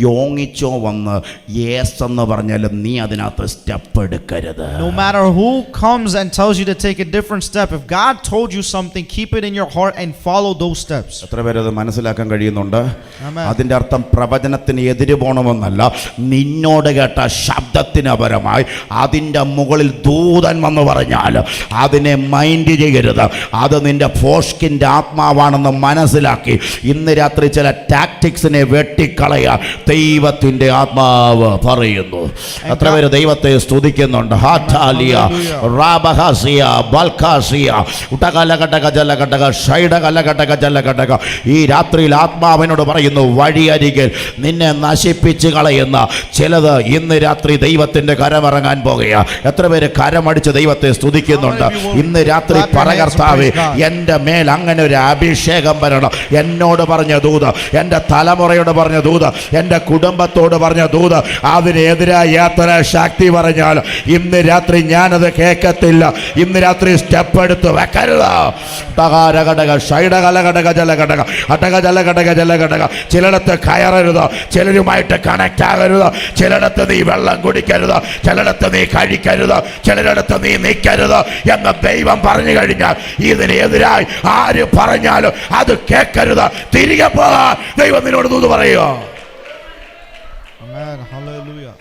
യോങ്ങിച്ചോ വന്ന് യേസ് എന്ന് പറഞ്ഞാലും നീ അതിനകത്ത് സ്റ്റെപ്പ് എടുക്കരുത്. No matter who comes and tells you to take a different step, if God told you something, keep it in your heart and follow those steps. എത്ര പേരത് മനസ്സിലാക്കാൻ കഴിയുന്നുണ്ട്? Amen. അതിൻ്റെ അർത്ഥം പ്രവചനത്തിന് എതിര് പോകണമെന്നല്ല, നിന്നോട് കേട്ട ശബ്ദത്തിന് പരമായി അതിൻ്റെ മുകളിൽ ദൂതൻ വന്ന് പറഞ്ഞാൽ അതിനെ മൈൻഡ് ചെയ്യരുത്. അത് നിന്റെ ഫോഷ്കിൻ്റെ ആത്മാവാണെന്ന് മനസ്സിലാക്കി ഇന്ന് രാത്രി ചില ടാക്ടിക്സിനെ വെട്ടിക്കളയാൻ ദൈവത്തിൻ്റെ ആത്മാവ് പറയുന്നു. എത്ര പേര് ദൈവത്തെ സ്തുതിക്കുന്നുണ്ട്? ഹാറ്റാലിയ റാബഹാസിയ ബൽഖാസിയ ഉടകലകടക ജലകടക ഷൈഡകലകടക ജലകടക. ഈ രാത്രിയിൽ ആത്മാവിനോട് പറയുന്നു, വഴിയരികിൽ നിന്നെ നശിപ്പിച്ച് കളയുന്ന ചിലത് ഇന്ന് രാത്രി ദൈവത്തിൻ്റെ കരമിറങ്ങാൻ പോകുക. എത്ര പേര് കരമടിച്ച് ദൈവത്തെ സ്തുതിക്കുന്നുണ്ട്? ഇന്ന് രാത്രി പറ കർത്താവേ, എൻ്റെ മേൽ അങ്ങനെ ഒരു അഭിഷേകം വരണം. എന്നോട് പറഞ്ഞ ദൂത്, എൻ്റെ തലമുറയോട് പറഞ്ഞ ദൂത്, എൻ്റെ കുടുംബത്തോട് പറഞ്ഞ ദൂത്, അതിനെതിരായി എത്ര ശക്തി പറഞ്ഞാൽ ഇന്ന് രാത്രി ഞാനത് കേൾക്കത്തില്ല. ഇന്ന് രാത്രി സ്റ്റെപ്പ് എടുത്ത് വെക്കരുത്. ടകാരഘടക ഷൈഡകലഘടക ജലഘടക അടക ജലഘടക ജലഘടക. ചിലയിടത്ത് കയറരുത്, ചിലരുമായിട്ട് കണക്റ്റ് ആകരുത്, ചിലയിടത്ത് നീ വെള്ളം കുടിക്കരുത്, ചിലയിടത്ത് നീ കഴിക്കരുത്, ചിലരിടത്ത് നീ നിൽക്കരുത് എന്ന് ദൈവം പറഞ്ഞു കഴിഞ്ഞാൽ ഇതിനെതിരായി ആര് പറഞ്ഞാലും അത് കേൾക്കരുത്. തിരികെ പോകാൻ ദൈവം നിന്നോട് ദൂത് പറയുക. Amen. Hallelujah.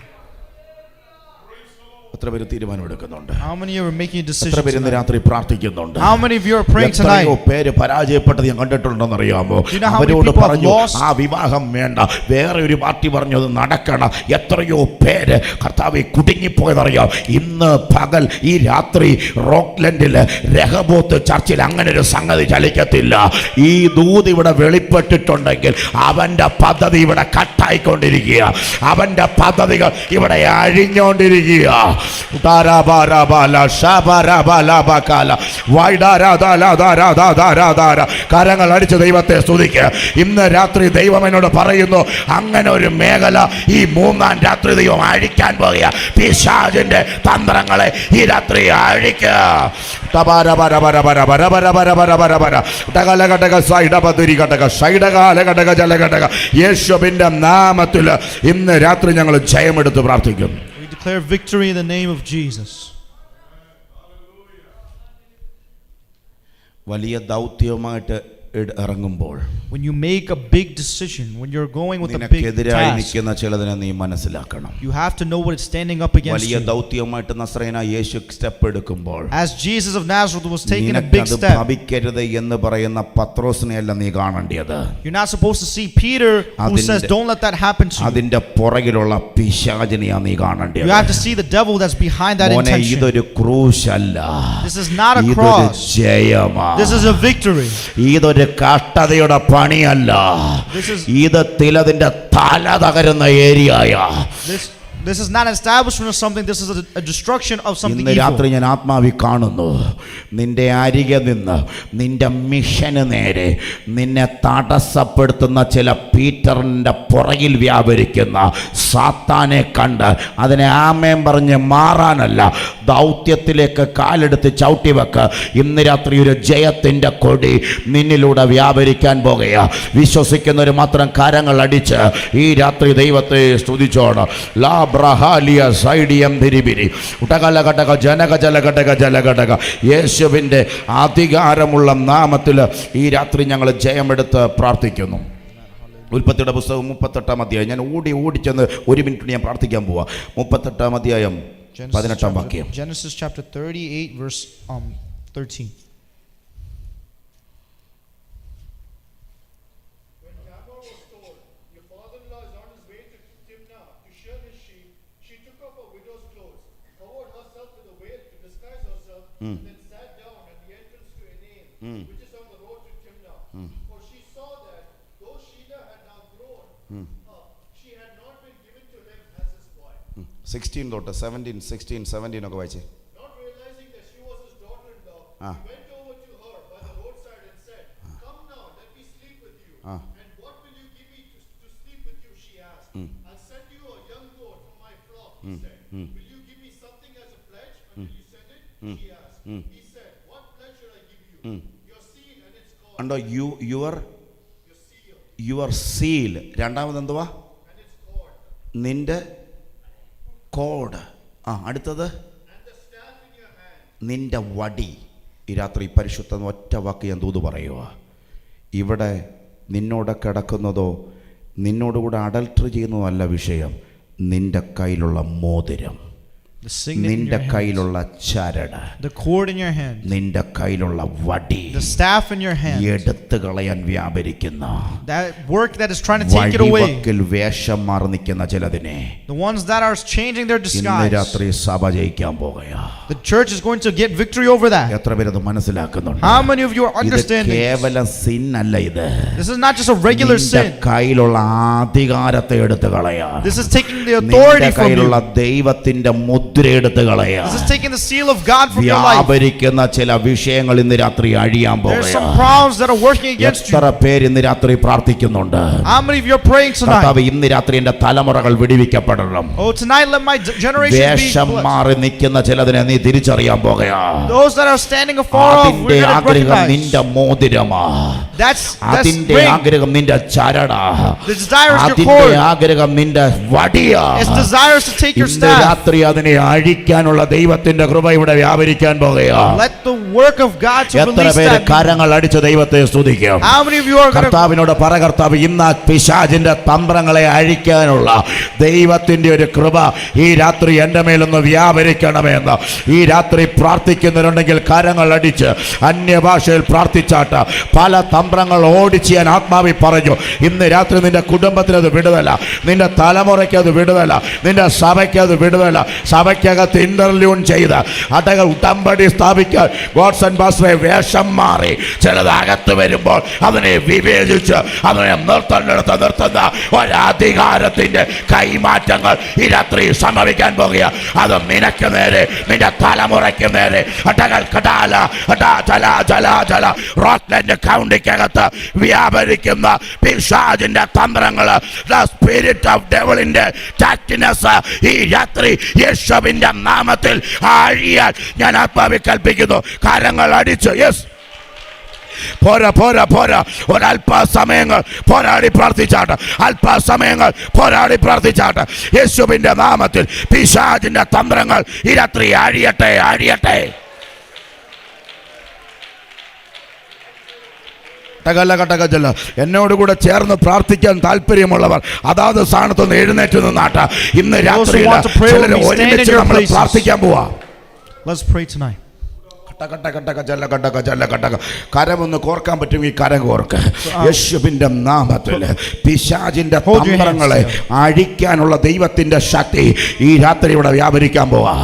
എത്ര പേര് തീരുമാനമെടുക്കുന്നുണ്ട്? How many of you are making a decision എത്ര പേര് ഇന്ന് tonight? രാത്രി പ്രാർത്ഥിക്കുന്നുണ്ട്? How many of you are praying tonight? എത്രയോ പേര് പരാജയപ്പെട്ടത് ഞാൻ കണ്ടിട്ടുണ്ടെന്ന് അറിയാമോ? Do you know how many അവരോട് people have പറഞ്ഞു lost? ആ വിവാഹം വേണ്ട, വേറെ ഒരു പാർട്ടി പറഞ്ഞു അത് നടക്കണം. എത്രയോ പേര് കർത്താവെ കുടുങ്ങിപ്പോയതറിയാം. ഇന്ന് പകൽ ഈ രാത്രി റോക്ക്ലൻഡില് രഹബോത്ത് ചർച്ചിൽ അങ്ങനെ ഒരു സംഗതി ചലിക്കത്തില്ല. ഈ ദൂത് ഇവിടെ വെളിപ്പെട്ടിട്ടുണ്ടെങ്കിൽ അവന്റെ പദ്ധതി ഇവിടെ കട്ടായിക്കൊണ്ടിരിക്കുക, അവന്റെ പദ്ധതികൾ ഇവിടെ അഴിഞ്ഞുകൊണ്ടിരിക്കുക. കരങ്ങൾ അടിച്ച് ദൈവത്തെ സ്തുതിക്കുക. ഇന്ന് രാത്രി ദൈവം എന്നോട് പറയുന്നു, അങ്ങനെ ഒരു മേഖല ഈ മൂന്നാം രാത്രി ദൈവം അഴിക്കാൻ പോകുക. പിശാചിന്റെ തന്ത്രങ്ങളെ ഈ രാത്രി അഴിക്കുക. യേശുവിന്റെ നാമത്തിൽ ഇന്ന് രാത്രി ഞങ്ങൾ ജയമെടുത്ത് പ്രാർത്ഥിക്കുന്നു. We declare victory in the name of Jesus. വലിയ ദൗത്യമായിട്ട് ഇറങ്ങുമ്പോൾ, when you make a big decision, when you're going with a big നിനക്കെതിരായി task, നിൽക്കുന്ന ചിലതിനെ നീ മനസ്സിലാക്കണം. you have to know what is standing up against വലിയ you. ദൗത്യമായിട്ട് നസ്രയനായ യേശു സ്റ്റെപ്പ് എടുക്കുമ്പോൾ, As Jesus of Nazareth was taking a big നിനക്കത് step, ഭവിക്കരുത് എന്ന് പറയുന്ന പത്രോസിനെയല്ല നീ കാണേണ്ടത്. you're not supposed to see Peter who says don't let that happen to you. അതിന്റെ പുറകിലുള്ള പിശാചിനെയാ നീ കാണേണ്ടത്. You have to see the devil that's behind that മോനെ, intention. ഇതൊരു ക്രൂശല്ല, This is not a ഇതൊരു cross. ജയമാണ്. This is a victory. ഇതൊരു കഷ്ടതയുടെ പണിയല്ല, This is ഇത് തിലതിന്റെ തല തകരുന്ന ഏരിയയാ. this This is not an establishment of something. This is a destruction of something ഇന്ന് രാത്രി evil. ഞാൻ ആത്മാവി കാണുന്നു, നിന്റെ അരികെ നിന്ന് നിന്റെ മിഷന് നേരെ നിന്നെ തടസ്സപ്പെടുത്തുന്ന ചില പീറ്ററിന്റെ പുറകിൽ വ്യാപരിക്കുന്ന സാത്താനെ കണ്ട് അതിനെ ആമേൻ പറഞ്ഞ് മാറാനല്ല, ദൗത്യത്തിലേക്ക് കാലെടുത്ത് ചവിട്ടി വെക്ക്. ഇന്ന് രാത്രി ഒരു ജയത്തിന്റെ കൊടി നിന്നിലൂടെ വ്യാപരിക്കാൻ പോകുക. വിശ്വസിക്കുന്നവർ മാത്രം കരങ്ങൾ അടിച്ച് ഈ രാത്രി ദൈവത്തെ സ്തുതിച്ചോണം. ലാ ബ്രഹാലിയ സൈഡിയം തിരിപിരി ഉടകലഘടക ജനകജലഘടക ജലഘടക യേശുവിൻ്റെ അധികാരമുള്ള നാമത്തിൽ ഈ രാത്രി ഞങ്ങൾ ജയമെടുത്ത് പ്രാർത്ഥിക്കുന്നു. ഉൽപ്പത്തിയുടെ പുസ്തകം 38-ാം അധ്യായം. ഞാൻ ഓടിച്ചെന്ന് 1 മിനിറ്റ് ഞാൻ പ്രാർത്ഥിക്കാൻ പോവാ. 38-ാം അധ്യായം 18-ാം വാക്യം. Genesis chapter 38 verse 13. When Tamar was told, "Your father-in-law is on his way to Timnah to shear his sheep," she took off her widow's clothes, covered herself with a veil to disguise herself, and then sat down at the entrance to Enaim, which is on the road to Timnah. For she saw that, though Sheila had now grown up, she had not been given to him as his wife. 16 തൊട്ട് 17, 16, 17 ഒക്കെ വായിച്ചേ. Not realizing that she was his daughter-in-law, he went over to her by the roadside and said, "Come now, let me sleep with you." And what will you give me to sleep with you, she asked. "I'll send you a young goat from my flock," he said. "Will you give me something as a pledge until you send it?" she asked. He said, "What pledge should I give you?" "Your seal and its cord." ഉണ്ടോ? Your seal your seal. രണ്ടാമത് എന്തുവാ? and its cord. നിന്റെ കോഡ്. അടുത്തത് And the staff in your hand. നിന്റെ വടി. ഈ രാത്രി പരിശുദ്ധ ഒറ്റ വാക്ക് ഞാൻ ദൂത് പറയുക. ഇവിടെ നിന്നോട് കിടക്കുന്നതോ നിന്നോടുകൂടെ അഡൽട്ടറി ചെയ്യുന്നതോ അല്ല വിഷയം. നിന്റെ കയ്യിലുള്ള മോതിരം, The signet in നിന്റെ your hand. കയ്യിലുള്ള ചരട്, The cord in your hand. നിന്റെ കയ്യിലുള്ള വടി The staff in your hand. എടുത്തു കളയാൻ വ്യാപരിക്കുന്ന That work that is trying to take it away. വടിവക്കിൽ വേഷം മാറി നിൽക്കുന്ന ചിലതിനെ The ones that are changing their ഇന്ന് disguise. രാത്രി സഭ ജയിക്കാൻ പോകുകയാ. The church is going to get victory over that. എത്ര പേരത് മനസ്സിലാക്കുന്നുണ്ട്? How many of you are ഇത് understanding? കേവലം സിൻ അല്ല. ഇത് This is not just a regular നിന്റെ sin. കയ്യിലുള്ള അധികാരത്തെ എടുത്തു കളയാ. This is taking the authority നിന്റെ from കയ്യിലുള്ള you. ദൈവത്തിന്റെ മുദ്ര എടുത്തു കളയാ. This is taking the seal of God from your life. വ്യാപരിക്കുന്ന ചില വിഷയങ്ങൾ ഇന്ന് രാത്രി അഴിയാൻ There are പോകുകയാ. some problems that are working against you. എത്ര പേര് ഇന്ന് രാത്രി പ്രാർത്ഥിക്കുന്നുണ്ട്? How many of you are praying tonight? കർത്താവേ, ഇന്ന് രാത്രി എന്റെ തലമുറകൾ വിടിവിക്കപ്പെടണം. Oh, tonight let my generation be വേഷം blessed. മാറി നിൽക്കുന്ന ചിലതിനെ നീ തിരിച്ചറിയാൻ പോകുകയാ. Those that are standing afar off, അതിന്റെ we're going to ആഗ്രഹം recognize. നിന്റെ മോതിരമാ. That's അതിന്റെ ring. ആഗ്രഹം നിന്റെ ചരടാ. The desire is your അതിന്റെ cord. ആഗ്രഹം നിന്റെ വടിയാ. Its desire is to take your ഇന്ന് staff. രാത്രി അതിനെ അഴിക്കാനുള്ള ദൈവത്തിന്റെ കൃപ ഇവിടെ വ്യാപരിക്കാൻ പോകുകയാ. Let the work of God to എത്ര release പേര് that. കരങ്ങൾ അടിച്ച് ദൈവത്തെ സ്തുതിക്കും? How many of you are going to കർത്താവിനോട് പറ, കർത്താവ്, ഇന്ന് പിശാചിന്റെ തന്ത്രങ്ങളെ അഴിക്കാനുള്ള ദൈവത്തിന്റെ ഒരു കൃപ ഈ രാത്രി എൻ്റെ മേലൊന്ന് വ്യാപരിക്കണമെന്ന് ഈ രാത്രി പ്രാർത്ഥിക്കുന്നവരുണ്ടെങ്കിൽ കരങ്ങൾ അടിച്ച് അന്യഭാഷയിൽ പ്രാർത്ഥിച്ചാട്ട് പല തന്ത്രങ്ങൾ ഓടിച്ച് ഞാൻ ആത്മാവിൽ പറഞ്ഞു. ഇന്ന് രാത്രി നിന്റെ കുടുംബത്തിന് അത് വിടുതല, നിന്റെ തലമുറയ്ക്ക് അത് വിടുതല, നിന്റെ സഭയ്ക്ക് അത് വിടുതല. സഭയ്ക്കകത്ത് ഇന്റർലൂൺ ചെയ്ത് അടകൾ ഉടമ്പടി സ്ഥാപിക്കാൻ ഗോഡ്സ് ആൻഡ് പാസ്റ്ററെ വേഷം മാറി ചിലത് അകത്ത് വരുമ്പോൾ അതിനെ വിവേചിച്ച് അതിനെ നിർത്തുന്ന ഒരധികാരത്തിന്റെ കൈമാറ്റങ്ങൾ ഈ രാത്രി സംഭവിക്കാൻ പോകുക. അത് നിനക്ക് നേരെ, നിന്റെ തലമുറയ്ക്ക് നേരെ അടകൾ കടാല റോട്ട്ലൻഡ് കൗണ്ടിക്കകത്ത് വ്യാപരിക്കുന്ന പിശാചിന്റെ തന്ത്രങ്ങൾ, ദ സ്പിരിറ്റ് ഓഫ് ഡെവിളിന്റെ ടാക്ടിനെസ് ഈ രാത്രി യേശുവിന്റെ നാമത്തിൽ അഴിയാൻ ഞാൻ ആത്മാവിൽ കൽപ്പിക്കുന്നു. കരങ്ങൾ അടിച്ച് യെസ്. പോരാ പോരാ പോരാ. ഒരല്പസമയങ്ങൾ പോരാടി പ്രാർത്ഥിച്ചാട്ട്, അല്പസമയങ്ങൾ പോരാടി പ്രാർത്ഥിച്ചാട്ട് യേശുവിന്റെ നാമത്തിൽ പിശാചിന്റെ തന്ത്രങ്ങൾ ഈ രാത്രി അഴിയട്ടെ, അഴിയട്ടെ. എന്നോട് കൂടെ ചേർന്ന് പ്രാർത്ഥിക്കാൻ താല്പര്യമുള്ളവർ അതാത് സ്ഥാനത്തൊന്ന് എഴുന്നേറ്റ് നിന്നാട്ട് ഇന്ന് രാത്രി ഒരുമിച്ച് നമ്മൾ പ്രാർത്ഥിക്കാൻ പോവാ. Let's pray tonight. കരമൊന്ന് കോർക്കാൻ പറ്റുമെങ്കിൽ കരം കോർക്ക്. യേശുവിന്റെ നാമത്തിൽ പിശാചിന്റെ തന്ത്രങ്ങളെ അഴിക്കാനുള്ള ദൈവത്തിന്റെ ശക്തി ഈ രാത്രി ഇവിടെ വ്യാപരിക്കാൻ പോവാ.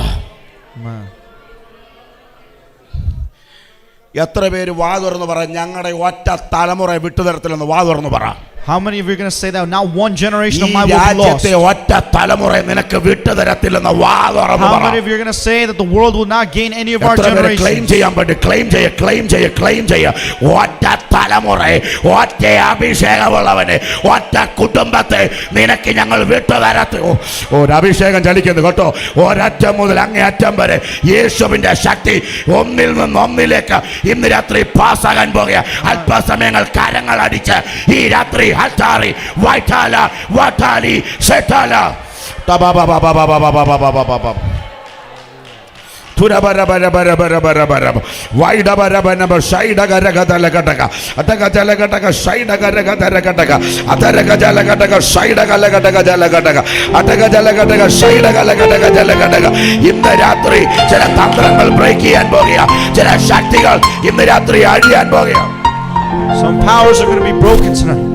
എത്ര പേര് വാ തുറന്ന് പറ, ഞങ്ങളുടെ ഒറ്റ തലമുറ വിട്ടുതരത്തില്ലെന്ന് വാ തുറന്ന് പറ. How many of you are going to say that now one generation of ഈ mine will be lost? രാജ്യത്തെ ഒറ്റ തലമുറ നിനക്ക് വിട്ടുതരത്തില്ലെന്ന് വാ തുറന്ന് How പറ. many of you are going to say that the world will not gain any of our എത്ര പേര് ക്ലെയിം generations? ചെയ്യാൻ പറ്റും? ക്ലെയിം ചെയ്യ ഒറ്റ തലമുറ, ഒറ്റ അഭിഷേകമുള്ളവന്, ഒറ്റ കുടുംബത്തെ നിനക്ക് ഞങ്ങൾ വിട്ടുതരത്തി. ഒരു അഭിഷേകം ചലിക്കുന്നു കേട്ടോ. ഒരറ്റം മുതൽ അങ്ങേ അറ്റം വരെ യേശുവിന്റെ ശക്തി ഒന്നിൽ നിന്ന് ഒന്നിലേക്ക് ഇന്ന് രാത്രി പാസ്സാകാൻ പോകുക. അല്പസമയങ്ങൾ കരങ്ങൾ അടിച്ച് ഈ രാത്രി ഹൽത്താറി വൈറ്റാല വട്ടാലി സെറ്റാല ഇന്ന് രാത്രി ചില തന്ത്രങ്ങൾ ബ്രേക്ക് ചെയ്യാൻ പോകുക. ചില ശക്തികൾ ഇന്ന് രാത്രി അഴിയാൻ പോകുക. Some powers are going to be broken tonight.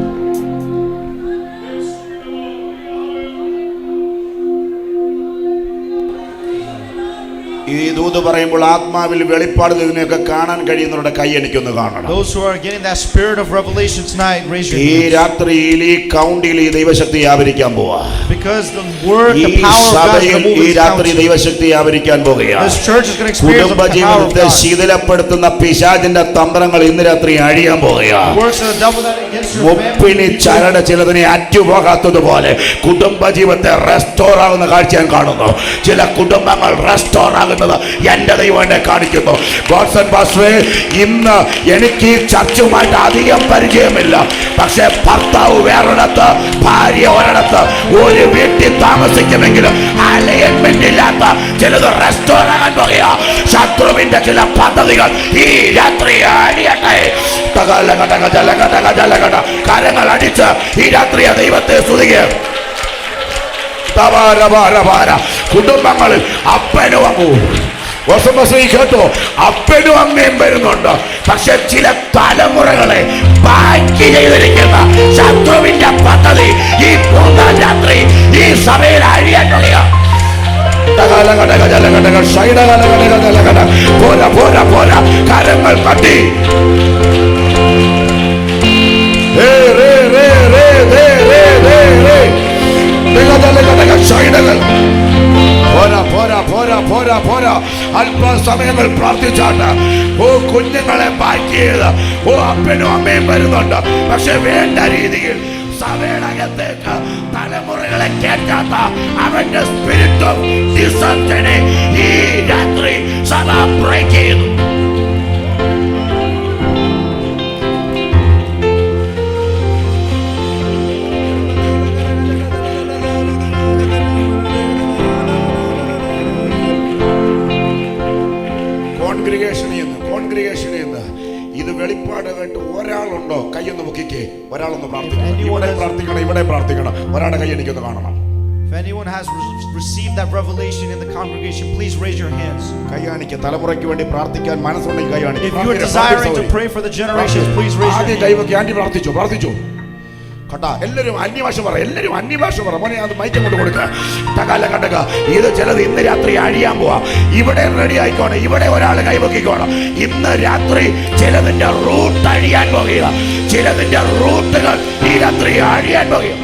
ഈ ദൂത് പറയുമ്പോൾ ആത്മാവിൽ വെളിപ്പാട് ഇതിനെയൊക്കെ കാണാൻ കഴിയുന്നവരുടെ കൈ എനിക്കൊന്ന് കാണണം. Those who are getting that spirit of revelation tonight, raise your ഈ hands. രാത്രിയിൽ ഈ കൗണ്ടിൽ ഈ ദൈവശക്തി ആവരിക്കാൻ പോവാ. Because the word, ഈ the power of God is സഭയിൽ going to move ഈ this രാത്രി country. ദൈവശക്തി ആവരിക്കാൻ പോകുകയാണ്. This church is going to experience the power of കുടുംബജീവിതത്തെ God. ശീതലപ്പെടുത്തുന്ന പിശാചിന്റെ തന്ത്രങ്ങൾ ഇന്ന് രാത്രി അഴിയാൻ പോകുകയാണ്. The works of the devil that against your Muppini family. ചരട് ചിലതിനെ അറ്റുപോകാത്തതുപോലെ കുടുംബജീവിതത്തെ റെസ്റ്റോർ ആകുന്ന കാഴ്ച ഞാൻ കാണുന്നു. ചില കുടുംബങ്ങൾ റെസ്റ്റോർ ആകുന്നത് എന്റെ ദൈവം എന്നെ കാണിക്കുന്നു. ഗോഡ്സൺ പാസ്റ്ററെ, ഇന്ന് എനിക്ക് ഈ ചർച്ചുമായിട്ട് അധികം പരിചയമില്ല. പക്ഷെ ഭർത്താവ് വേറൊരിടത്ത്, ഭാര്യ ഒരിടത്ത്, ഒരു വീട്ടിൽ താമസിക്കുമെങ്കിലും അലയൻമെന്റ് ഇല്ലാത്ത ചിലത് റെസ്റ്റോർ ആകാൻ പോകുക. ശത്രുവിന്റെ ചില പദ്ധതികൾ ഈ രാത്രി അടിയട്ടെ. കരങ്ങൾ അടിച്ച് ഈ രാത്രി ദൈവത്തെ സ്തുതിക്കുക. കുടുംബങ്ങളിൽ അപ്പനും അമ്മവും കേട്ടോ, അപ്പനും അമ്മയും വരുന്നുണ്ട്. പക്ഷെ ചില തലമുറകളെ ബാക്കി ചെയ്തിരിക്കുന്ന ശത്രുവിന്റെ പദ്ധതി ഈ മൂന്നാം രാത്രി ഈ സഭയിൽ അഴിയാൻ കഴിയാം. പോരാ പോരാ പോരാ, കരങ്ങൾ തട്ടി. അല്പസമയങ്ങൾ പ്രാർത്ഥിച്ചാട്ട് ഓ കുഞ്ഞുങ്ങളെ ബാക്കി ചെയ്ത് ഓ അപ്പനും അമ്മയും വരുന്നുണ്ട്. പക്ഷെ വേണ്ട രീതിയിൽ സഭയിലകത്തേക്ക് തലമുറകളെ കേൾക്കാത്ത അവന്റെ സ്പിരിറ്റ് ഓഫ് ഡിസപ്ഷനെ ഈ രാത്രി സഭ ബ്രേക്ക് ചെയ്യുന്നു. കോൺഗ്രിഗേഷനിൽ നിന്ന് ഇത് വെളിപ്പാട് കേട്ട് ഒരാളുണ്ടോ? കൈയൊന്ന് മുക്കിക്കേ. ഒരാളൊന്ന് പ്രാർത്ഥിക്കണം. ഇവിടെ പ്രാർത്ഥിക്കണം, ഇവിടെ പ്രാർത്ഥിക്കണം. ഒരാളുടെ കൈ എനിക്കൊന്ന് കാണണം. If anyone has received that revelation in the congregation, please raise your hands. കൈ കാണിക്കുക. തലമുറയ്ക്ക് വേണ്ടി പ്രാർത്ഥിക്കാൻ മനസ്സുണ്ടെങ്കിൽ കൈ കാണിക്കുക. If you are desiring to pray for the generations, please raise your ആദ്യം hands. കൈ വെക്കി. ആന്റി പ്രാർത്ഥിച്ചു കേട്ടാ. എല്ലാവരും അന്യഭാഷ പറ. മോനെ അത് മൈക്ക് കൊണ്ട് കൊടുക്കുക. കണ്ടക ഇത് ചിലത് ഇന്ന് രാത്രി അഴിയാൻ പോവാ. ഇവിടെ റെഡി ആയിക്കോണം. ഇവിടെ ഒരാൾ കൈവക്കിക്കോണം. ഇന്ന് രാത്രി ചിലതിന്റെ റൂട്ട് അഴിയാൻ പോകുക. ചിലതിന്റെ റൂട്ടുകൾ ഈ രാത്രി അഴിയാൻ പോകുക.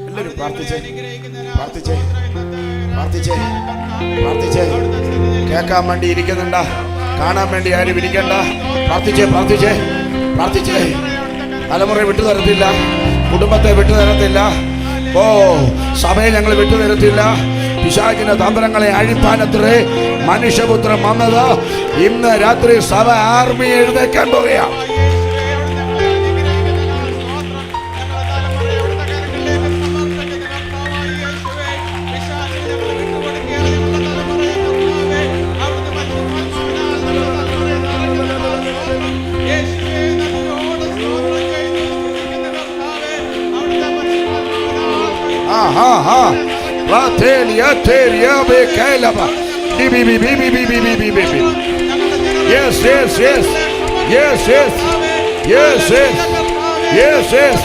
എല്ലാവരും പ്രാർത്ഥിച്ചേ. കേൾക്കാൻ വേണ്ടി ഇരിക്കുന്നുണ്ട, കാണാൻ വേണ്ടി ആരും ഇരിക്കണ്ട. പ്രാർത്ഥിച്ചേ. തലമുറ വിട്ടുതരത്തില്ല, കുടുംബത്തെ വിട്ടുതരത്തില്ല. ഓ സഭയെ ഞങ്ങൾ വിട്ടുതരത്തില്ല. പിശാചിന്റെ തന്ത്രങ്ങളെ അഴിപ്പാനത്രേ മനുഷ്യപുത്രൻ വന്നത്. ഇന്ന് രാത്രി സഭ ആർമി എഴുന്നേക്കാൻ പോകുകയാണ്. Yes.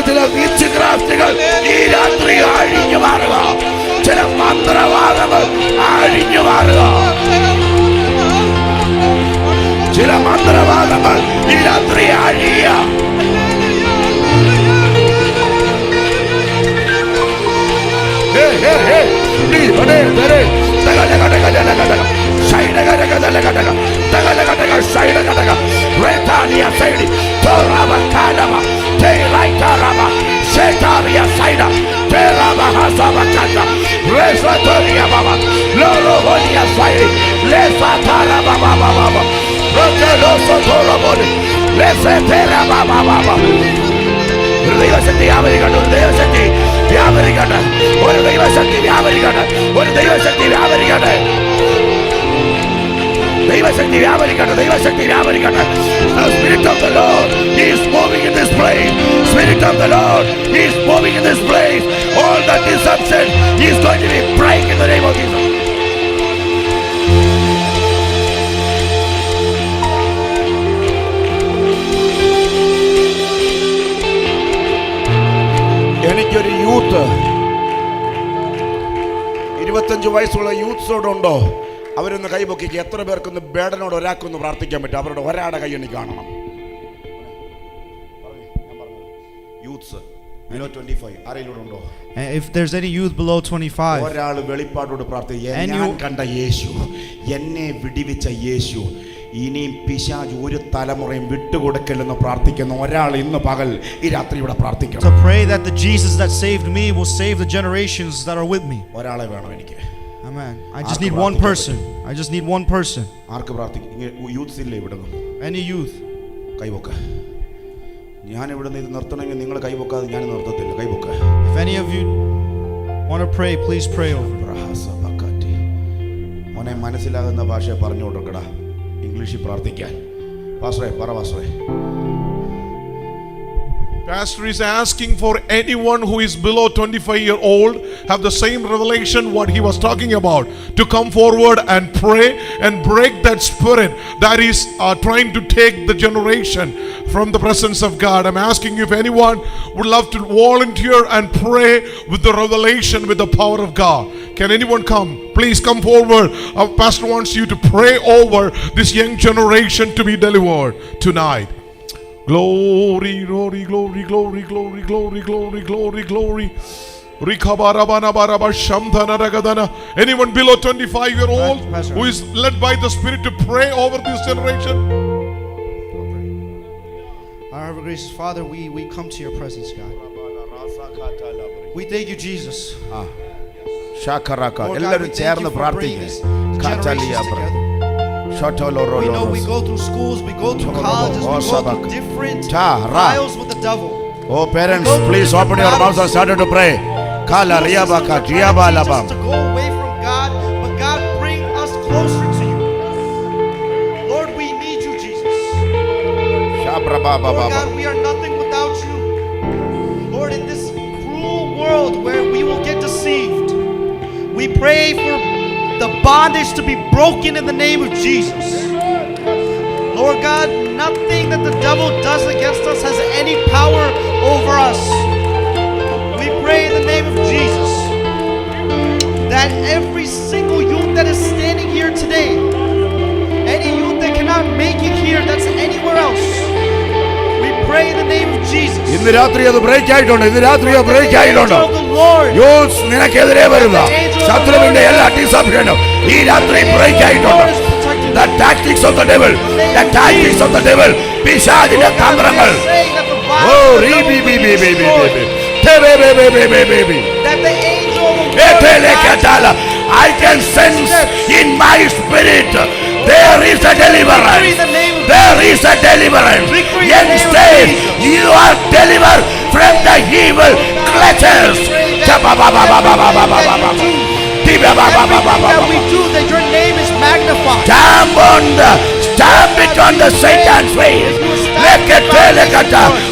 ചില വിച്ച്ക്രാഫ്റ്റുകൾ ഈ രാത്രി അഴിഞ്ഞു മാറുക. ചില മന്ത്രവാദങ്ങൾ അഴിഞ്ഞു മാറുക. ചില മന്ത്രവാദങ്ങൾ ഈ രാത്രി അഴിയ. ദൈവശക്തി വ്യാപരിക്കട്ടെ. ഒരു ദൈവശക്തി വ്യാപരിക്കട്ടെ. ഒരു ദൈവശക്തി വ്യാപരിക്കട്ടെ. ഒരു ദൈവശക്തി വ്യാപരിക്കട്ടെ. ദൈവശക്തി വ്യാപരിക്കട്ടെ. ദൈവശക്തി വ്യാപരിക്കട്ടെ. The Spirit of the Lord is moving in this place. Spirit of the Lord is moving in this place. All the deception is going to be break in the name of Jesus. എനിക്കൊരു യൂത്ത് 25 വയസ്സുള്ള യൂത്ത്സോടുണ്ടോ? അവരൊന്ന് കൈപൊക്കിക്ക്. എത്ര പേർക്കൊന്ന് ബേഡനോട് ഒരാൾക്കൊന്ന് പ്രാർത്ഥിക്കാൻ പറ്റും? അവരുടെ ഒരാളുടെ കൈ എനിക്ക് കാണണം. യൂത്ത്സ് 25 ആരെങ്കിലും ഉണ്ടോ? And if there's any youth below 25, ഒരാൾ വെളിപ്പാടോട് പ്രാർത്ഥിക്കുക. ഞാൻ കണ്ട യേശു, എന്നെ വിടിവിച്ച യേശു, ഇനിയും പിശാച് ഒരു തലമുറയും വിട്ടുകൊടുക്കില്ലെന്ന് പ്രാർത്ഥിക്കുന്ന ഒരാൾ ഇന്ന് പകൽ ഈ രാത്രി ഇവിടെ പ്രാർത്ഥിക്കണം. to pray that the Jesus that saved me will save the generations that are with me. ഒരാളെ വേണം എനിക്ക്. Amen. I just need one person. I just need one person. ആർക്ക് പ്രാർത്ഥിക്കും? യൂത്ത്സ് ഇല്ലേ ഇവിടെ? Any youth? കൈവക്ക. ഞാൻ ഇവിടെ നിന്ന് ഇത് നിർത്തണമെങ്കിൽ നിങ്ങൾ കൈവക്കാതെ ഞാൻ നിർത്തത്തില്ല. കൈവക്ക. If any of you want to pray, please pray over. മോനെ മനസ്സിലാകുന്ന ഭാഷ പറഞ്ഞു കൊടുക്കടാ. ഇംഗ്ലീഷിൽ പ്രാർത്ഥിക്കാൻ. പാസ്റ്ററേ പറ പാസ്റ്ററേ. Pastor is asking for anyone who is below 25-year-old have the same revelation what he was talking about to come forward and pray and break that spirit that is trying to take the generation from the presence of God. I'm asking if anyone would love to volunteer and pray with the revelation, with the power of God. Can anyone come? Please come forward. Our pastor wants you to pray over this young generation to be delivered tonight. Glory, glory, glory, glory, glory, glory, glory, glory, glory. Anyone below 25-year-old who is led by the Spirit to pray over this generation? Our ever gracious Father, we come to your presence, God. We thank you, Jesus. ഷാഖറാക്ക. Lord God, എല്ലാവരും we thank ചേർന്ന് you for bringing പ്രാർത്ഥിക്കുക. these generations together. We know we go through schools, we go through colleges, we go through different trials with the devil. Oh parents, please open your mouths and start to pray. Kala riyabaka jiyabalabam. To go away from God, but God bring us closer to you. Lord, we need you, Jesus. Lord God, we are nothing without you. Lord, in this cruel world where we will get deceived, we pray for the bondage to be broken in the name of Jesus. Lord God, nothing that the devil does against us has any power over us. We pray in the name of Jesus that every single youth that is standing here today, any youth that cannot make it here, that's anywhere else, we pray in the name of Jesus. ഇന്ന് രാത്രി അത് ബ്രേക്ക് ആയിട്ടുണ്ട്. ഇന്ന് രാത്രി ബ്രേക്ക് ആയിട്ടുണ്ട്. Angel of the Lord, youth നിനക്കെതിരെ വരുന്ന ശത്രുവിന്റെ എല്ലാ ഡിസപ്ഷനും ഈ രാത്രി ബ്രേക്ക് ആയിട്ടുണ്ട്. The tactics of the devil, the tactics of the devil, പിശാചിന്റെ തന്ത്രങ്ങൾ. Oh, ribi bi bi bi bi bi. Tebe be be be be be. that the angel of the Etele Lord, katala. I can sense in my spirit there is a deliverance. There is a deliverance. Instead, you are delivered from the evil clutches. that we do, that your name is magnified. Stamp it on the Satan's face.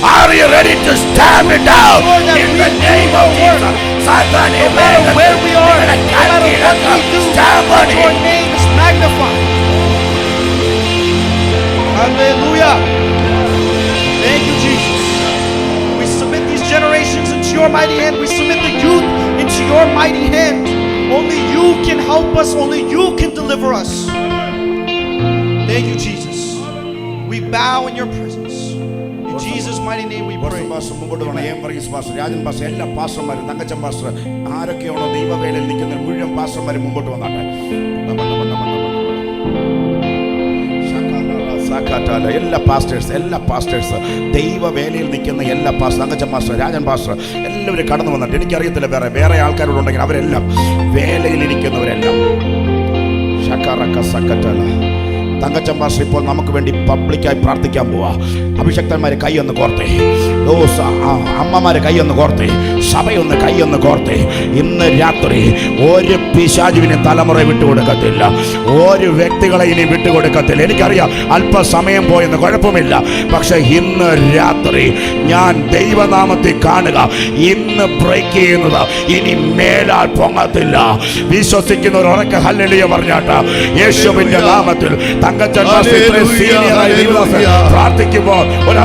Are you ready to stamp it down in the name of Jesus? Satan, No matter where we are, no matter what we do, stamp on your him. name is magnified. Hallelujah. Thank you, Jesus. We generations into your mighty hand. We submit the youth into your mighty hand. Only you can help us. Only you can deliver us. Thank you, Jesus. We bow in your presence. In Jesus' mighty name we pray. മുമ്പോട്ട് വേണം. M Varghese pastor, Rajan pastor, എല്ലാ പാസ്റ്റർമാരും, തങ്കച്ചൻ പാസ്റ്റർ, ആരൊക്കെയാണോ ദൈവവേലയിൽ നിൽക്കുന്ന മുഴുവൻ പാസ്റ്റർമാരും മുമ്പോട്ട് വന്നാട്ടെ. എല്ലാ പാസ്റ്റേഴ്സ് ദൈവവേലയിൽ നിൽക്കുന്ന എല്ലാ pastor, Thankachan pastor, Rajan pastor, എല്ലാവരും കടന്നു വന്നിട്ട്, എനിക്കറിയത്തില്ല വേറെ ആൾക്കാരോടുണ്ടെങ്കിൽ അവരെല്ലാം വേലയിലിരിക്കുന്നവരെല്ലാം. തങ്കച്ചൻ പാസ്റ്റർ ഇപ്പോൾ നമുക്ക് വേണ്ടി പബ്ലിക്കായി പ്രാർത്ഥിക്കാൻ പോവാ. അഭിഷക്തന്മാരെ കൈയൊന്ന് കോർത്തേ, അമ്മമാരെ കൈയൊന്ന് കോർത്തേ, സഭയൊന്ന് കൈയൊന്ന് കോർത്തേ. ഇന്ന് രാത്രി ഒരു പിശാചുവിനെ തലമുറ വിട്ടുകൊടുക്കത്തില്ല, ഒരു വ്യക്തികളെ ഇനി വിട്ടുകൊടുക്കത്തില്ല. എനിക്കറിയാം അല്പസമയം പോയെന്ന്, കുഴപ്പമില്ല. പക്ഷെ ഇന്ന് രാത്രി ഞാൻ ദൈവനാമത്തിൽ കാണുക, ഇന്ന് ബ്രേക്ക് ചെയ്യുന്നത് ഇനി മേലാൽ പൊങ്ങത്തില്ല. വിശ്വസിക്കുന്നവർ ഉറക്കെ ഹല്ലേലൂയ പറഞ്ഞാട്ട. യേശുവിന്റെ നാമത്തിൽ തങ്കച്ചൻ പ്രാർത്ഥിക്കുമ്പോൾ ഒരു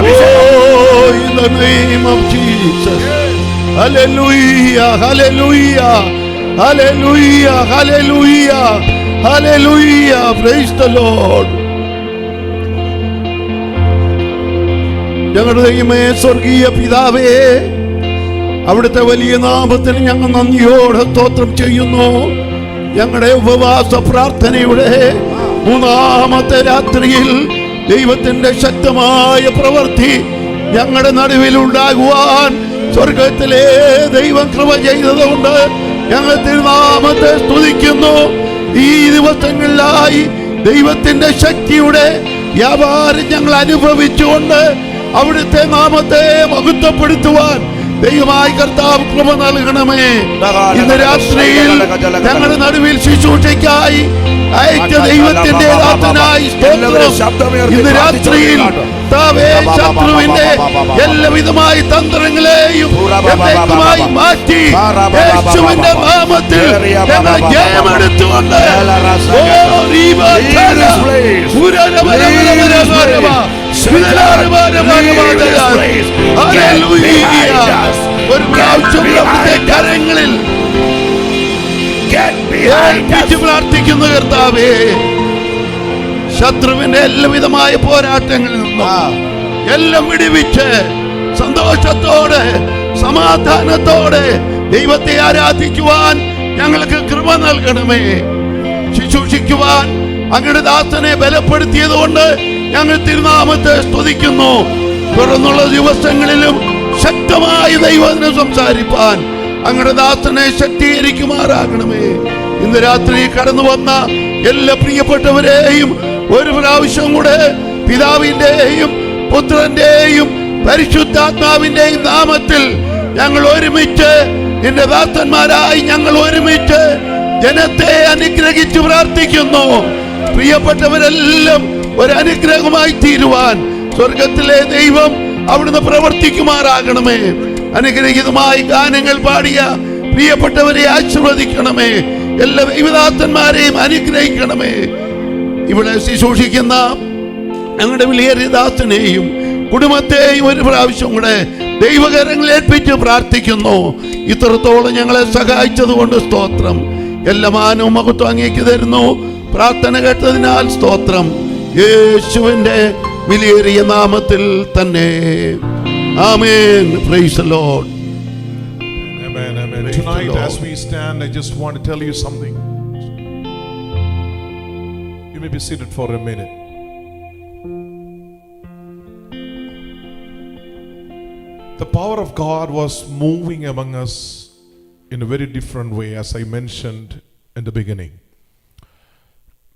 in the name of Jesus. Hallelujah, hallelujah, hallelujah, hallelujah, hallelujah. Praise the Lord. ഞങ്ങളുടെ ദൈവമേ, സ്വർഗീയ പിതാവേ, അവിടുത്തെ വലിയ നാമത്തിന് ഞങ്ങൾ നന്ദിയോടെ സ്തോത്രം ചെയ്യുന്നു. ഞങ്ങളുടെ ഉപവാസ പ്രാർത്ഥനയുടെ 3-ാമത്തെ രാത്രിയിൽ ദൈവത്തിന്റെ ശക്തമായ പ്രവൃത്തി ഞങ്ങളുടെ നടുവിൽ ഉണ്ടാകുവാൻ സ്വർഗത്തിലെ ദൈവം കൃപ ചെയ്തതുകൊണ്ട് ഞങ്ങൾ തിരുനാമത്തെ സ്തുതിക്കുന്നു. ഈ ദിവസങ്ങളിലായി ദൈവത്തിന്റെ ശക്തിയുടെ വ്യാപാരം ഞങ്ങൾ അനുഭവിച്ചുകൊണ്ട് അവിടുത്തെ നാമത്തെ മഹത്വപ്പെടുത്തുവാൻ ദൈവമായ കർത്താവ് കൃപ നൽകണമേ. ഇന്ന് രാത്രിയിൽ ഞങ്ങളുടെ നടുവിൽ ശുശ്രൂഷയ്ക്കായി അയച്ച ദൈവത്തിന്റെ ദാസനായി ഇന്ന് രാത്രിയിൽ ശത്രുവിന്റെ എല്ലാവിധമായ തന്ത്രങ്ങളെയും എന്നേക്കുമായി മാറ്റി യേശുവിന്റെ നാമത്തിൽ ഞങ്ങൾ ജയമെടുത്തുകൊണ്ട് ഒരു പ്രാവശ്യം അവിടുത്തെ കരങ്ങളിൽ പ്രാർത്ഥിക്കുന്ന കർത്താവേ, ശത്രുവിന്റെ എല്ലാവിധമായ പോരാട്ടങ്ങളിൽ നിന്നും എല്ലാം വിടുവിച്ച് സന്തോഷത്തോടെ സമാധാനത്തോടെ ദൈവത്തെ ആരാധിക്കുവാൻ ഞങ്ങൾക്ക് കൃപ നൽകണമേ. ശുശ്രൂഷിക്കുവാൻ അങ്ങയുടെ ദാസനെ ബലപ്പെടുത്തിയത് കൊണ്ട് ഞങ്ങൾ തിരുനാമത്തെ സ്തുതിക്കുന്നു. തുടർന്നുള്ള ദിവസങ്ങളിലും ശക്തമായി ദൈവത്തിന് സംസാരിപ്പാൻ അങ്ങയുടെ ദാസനെ ശക്തീകരിക്കുമാറാകണമേ. ഇന്ന് രാത്രി കടന്നു വന്ന എല്ലാ പ്രിയപ്പെട്ടവരെയും ഒരു പ്രാവശ്യം കൂടെ പിതാവിന്റെയും പുത്രന്റെയും പരിശുദ്ധാത്മാവിന്റെയും നാമത്തിൽ ഞങ്ങൾ ഒരുമിച്ച് നിന്റെ ദാസന്മാരായി ഞങ്ങൾ ഒരുമിച്ച് ജനത്തെ അനുഗ്രഹിച്ച് പ്രാർത്ഥിക്കുന്നു. പ്രിയപ്പെട്ടവരെല്ലാം ഒരു അനുഗ്രഹമായി തീരുവാൻ സ്വർഗത്തിലെ ദൈവം അവിടുന്ന് പ്രവർത്തിക്കുമാറാകണമേ. അനുഗ്രഹീതമായി ഗാനങ്ങൾ പാടിയ പ്രിയപ്പെട്ടവരെ ആശീർവദിക്കണമേ. എല്ലാ ദൈവദാസന്മാരെയും അനുഗ്രഹിക്കണമേ. ഇവിടെ ശുശ്രൂഷിക്കുന്ന ഞങ്ങളുടെ വിലയേറിയ ദാസനെയും കുടുംബത്തെയും ഒരു പ്രാവശ്യം കൂടെ ദൈവകരങ്ങളിൽ ഏൽപ്പിച്ച് പ്രാർത്ഥിക്കുന്നു. ഇത്രത്തോളം ഞങ്ങളെ സഹായിച്ചത് കൊണ്ട് സ്തോത്രം. എല്ലാ മാനവും മഹത്വം അങ്ങേക്ക് തരുന്നു. പ്രാർത്ഥന കേട്ടതിനാൽ സ്തോത്രം. യേശുവിന്റെ വിലയേറിയ നാമത്തിൽ തന്നെ. ആമേൻ. Praise the Lord. Amen, amen. Tonight as we stand, I just want to tell you something. You may be seated for a minute. The power of God was moving among us in a very different way, as I mentioned in the beginning.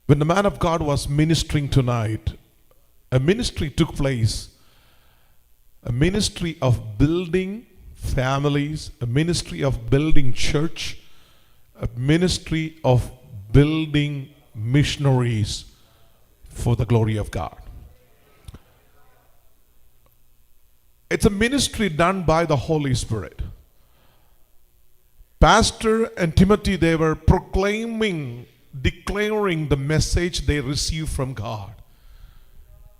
When the man of God was ministering tonight, a ministry took place, a ministry of building families, a ministry of building church, a ministry of building missionaries for the glory of God. It's a ministry done by the Holy Spirit. Pastor and Timothy, they were declaring the message they received from God.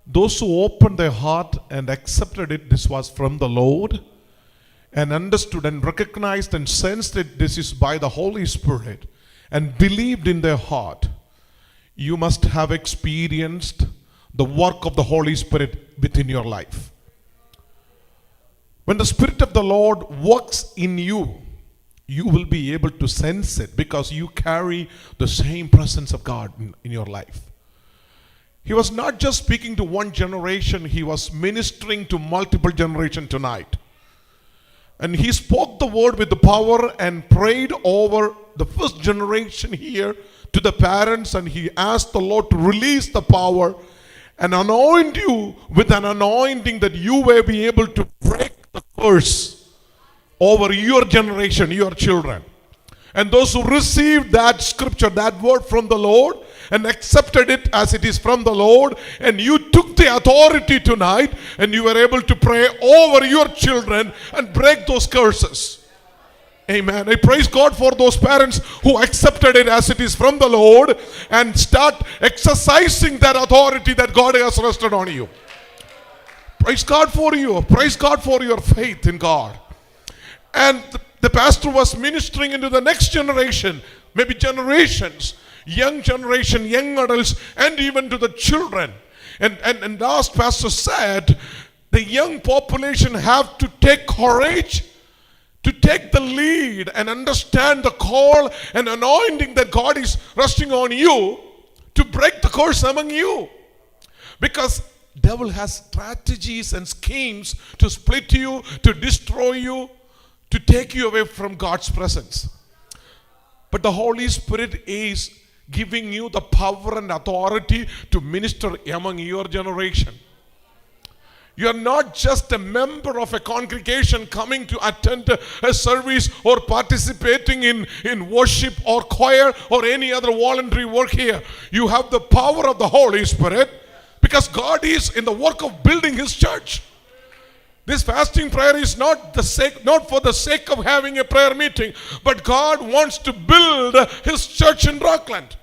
Those who opened their heart and accepted it, this was from the Lord. and understood and recognized and sensed that this is by the Holy Spirit and believed in their heart, you must have experienced the work of the Holy Spirit within your life. When the Spirit of the Lord works in you, you will be able to sense it because you carry the same presence of God in your life. He was not just speaking to one generation, he was ministering to multiple generations tonight. And he spoke the word with the power and prayed over the first generation here to the parents, and he asked the Lord to release the power and anoint you with an anointing that you may be able to break the curse over your generation, your children. And those who received that scripture, that word from the Lord, and accepted it as it is from the Lord, and you took the authority tonight and you were able to pray over your children and break those curses. Amen. I praise God for those parents who accepted it as it is from the Lord and start exercising that authority that God has rested on you. Praise God for you. Praise God for your faith in God. And the pastor was ministering into the next generation, maybe generations, young generation, young adults, and even to the children. And last pastor said, the young population have to take courage to take the lead and understand the call and anointing that God is resting on you to break the curse among you. Because devil has strategies and schemes to split you, to destroy you, to take you away from God's presence. But the Holy Spirit is giving you the power and authority to minister among your generation. You are not just a member of a congregation coming to attend a service or participating in worship or choir or any other voluntary work here. You have the power of the Holy Spirit because God is in the work of building His church. This fasting prayer is not for the sake of having a prayer meeting, but God wants to build His church in Rockland.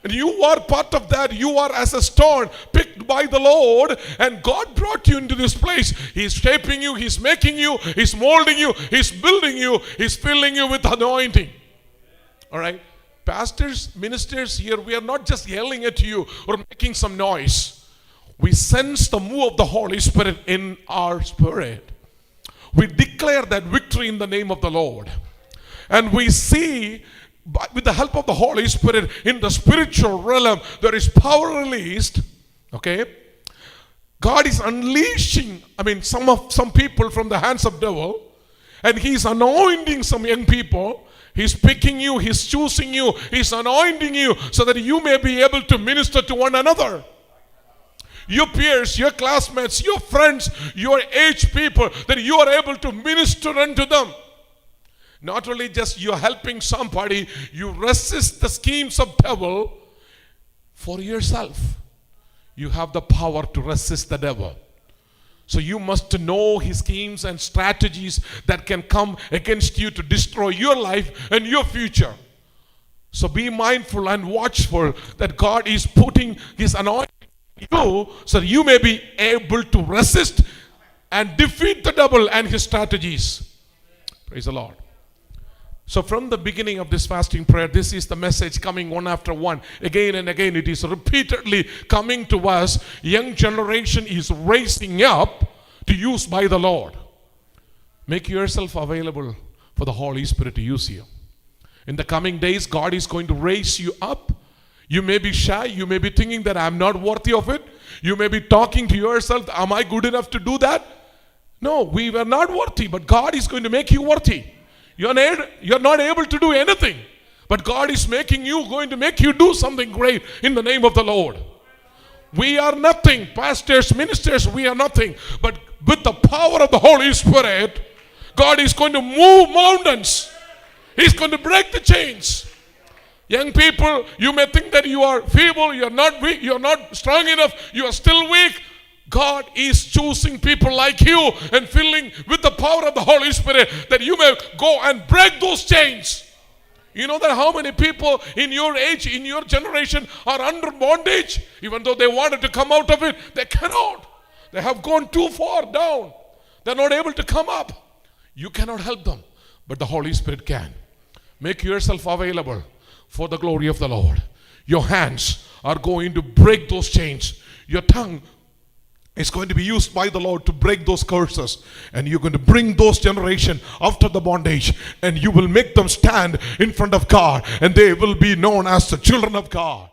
And you are part of that. You are as a stone picked by the Lord, and God brought you into this place. He's shaping you, He's making you, He's molding you, He's building you, He's filling you with anointing. All right? Pastors, ministers here, we are not just yelling at you or making some noise. We sense the move of the Holy Spirit in our spirit. We declare that victory in the name of the Lord. And we see, with the help of the Holy Spirit, in the spiritual realm, there is power released. Okay? God is unleashing, some people from the hands of devil, and He's anointing some young people. He's picking you, He's choosing you, He's anointing you so that you may be able to minister to one another. Your peers, your classmates, your friends, your age people, that you are able to minister unto them. Not only just you're helping somebody, you resist the schemes of devil for yourself. You have the power to resist the devil. So you must know his schemes and strategies that can come against you to destroy your life and your future. So be mindful and watchful that God is putting His anointing on you so that you may be able to resist and defeat the devil and his strategies. Praise the Lord. So from the beginning of this fasting prayer, this is the message coming one after one. Again and again, it is repeatedly coming to us. Young generation is raising up to use by the Lord. Make yourself available for the Holy Spirit to use you. In the coming days, God is going to raise you up. You may be shy. You may be thinking that I'm not worthy of it. You may be talking to yourself, am I good enough to do that? No, we were not worthy, but God is going to make you worthy. You're not able to do anything, but God is going to make you do something great in the name of the Lord. We are nothing, pastors, ministers, we are nothing, but with the power of the Holy Spirit, God is going to move mountains. He's going to break the chains. Young people, you may think that you are feeble, you're not weak, you're not strong enough, you are still weak. God is choosing people like you and filling with the power of the Holy Spirit that you may go and break those chains. You know that how many people in your age, in your generation are under bondage? Even though they wanted to come out of it, they cannot. They have gone too far down. They're not able to come up. You cannot help them, but the Holy Spirit can. Make yourself available for the glory of the Lord. Your hands are going to break those chains. Your tongue is going to be used by the Lord to break those curses, and you're going to bring those generation out of the bondage, and you will make them stand in front of God, and they will be known as the children of God.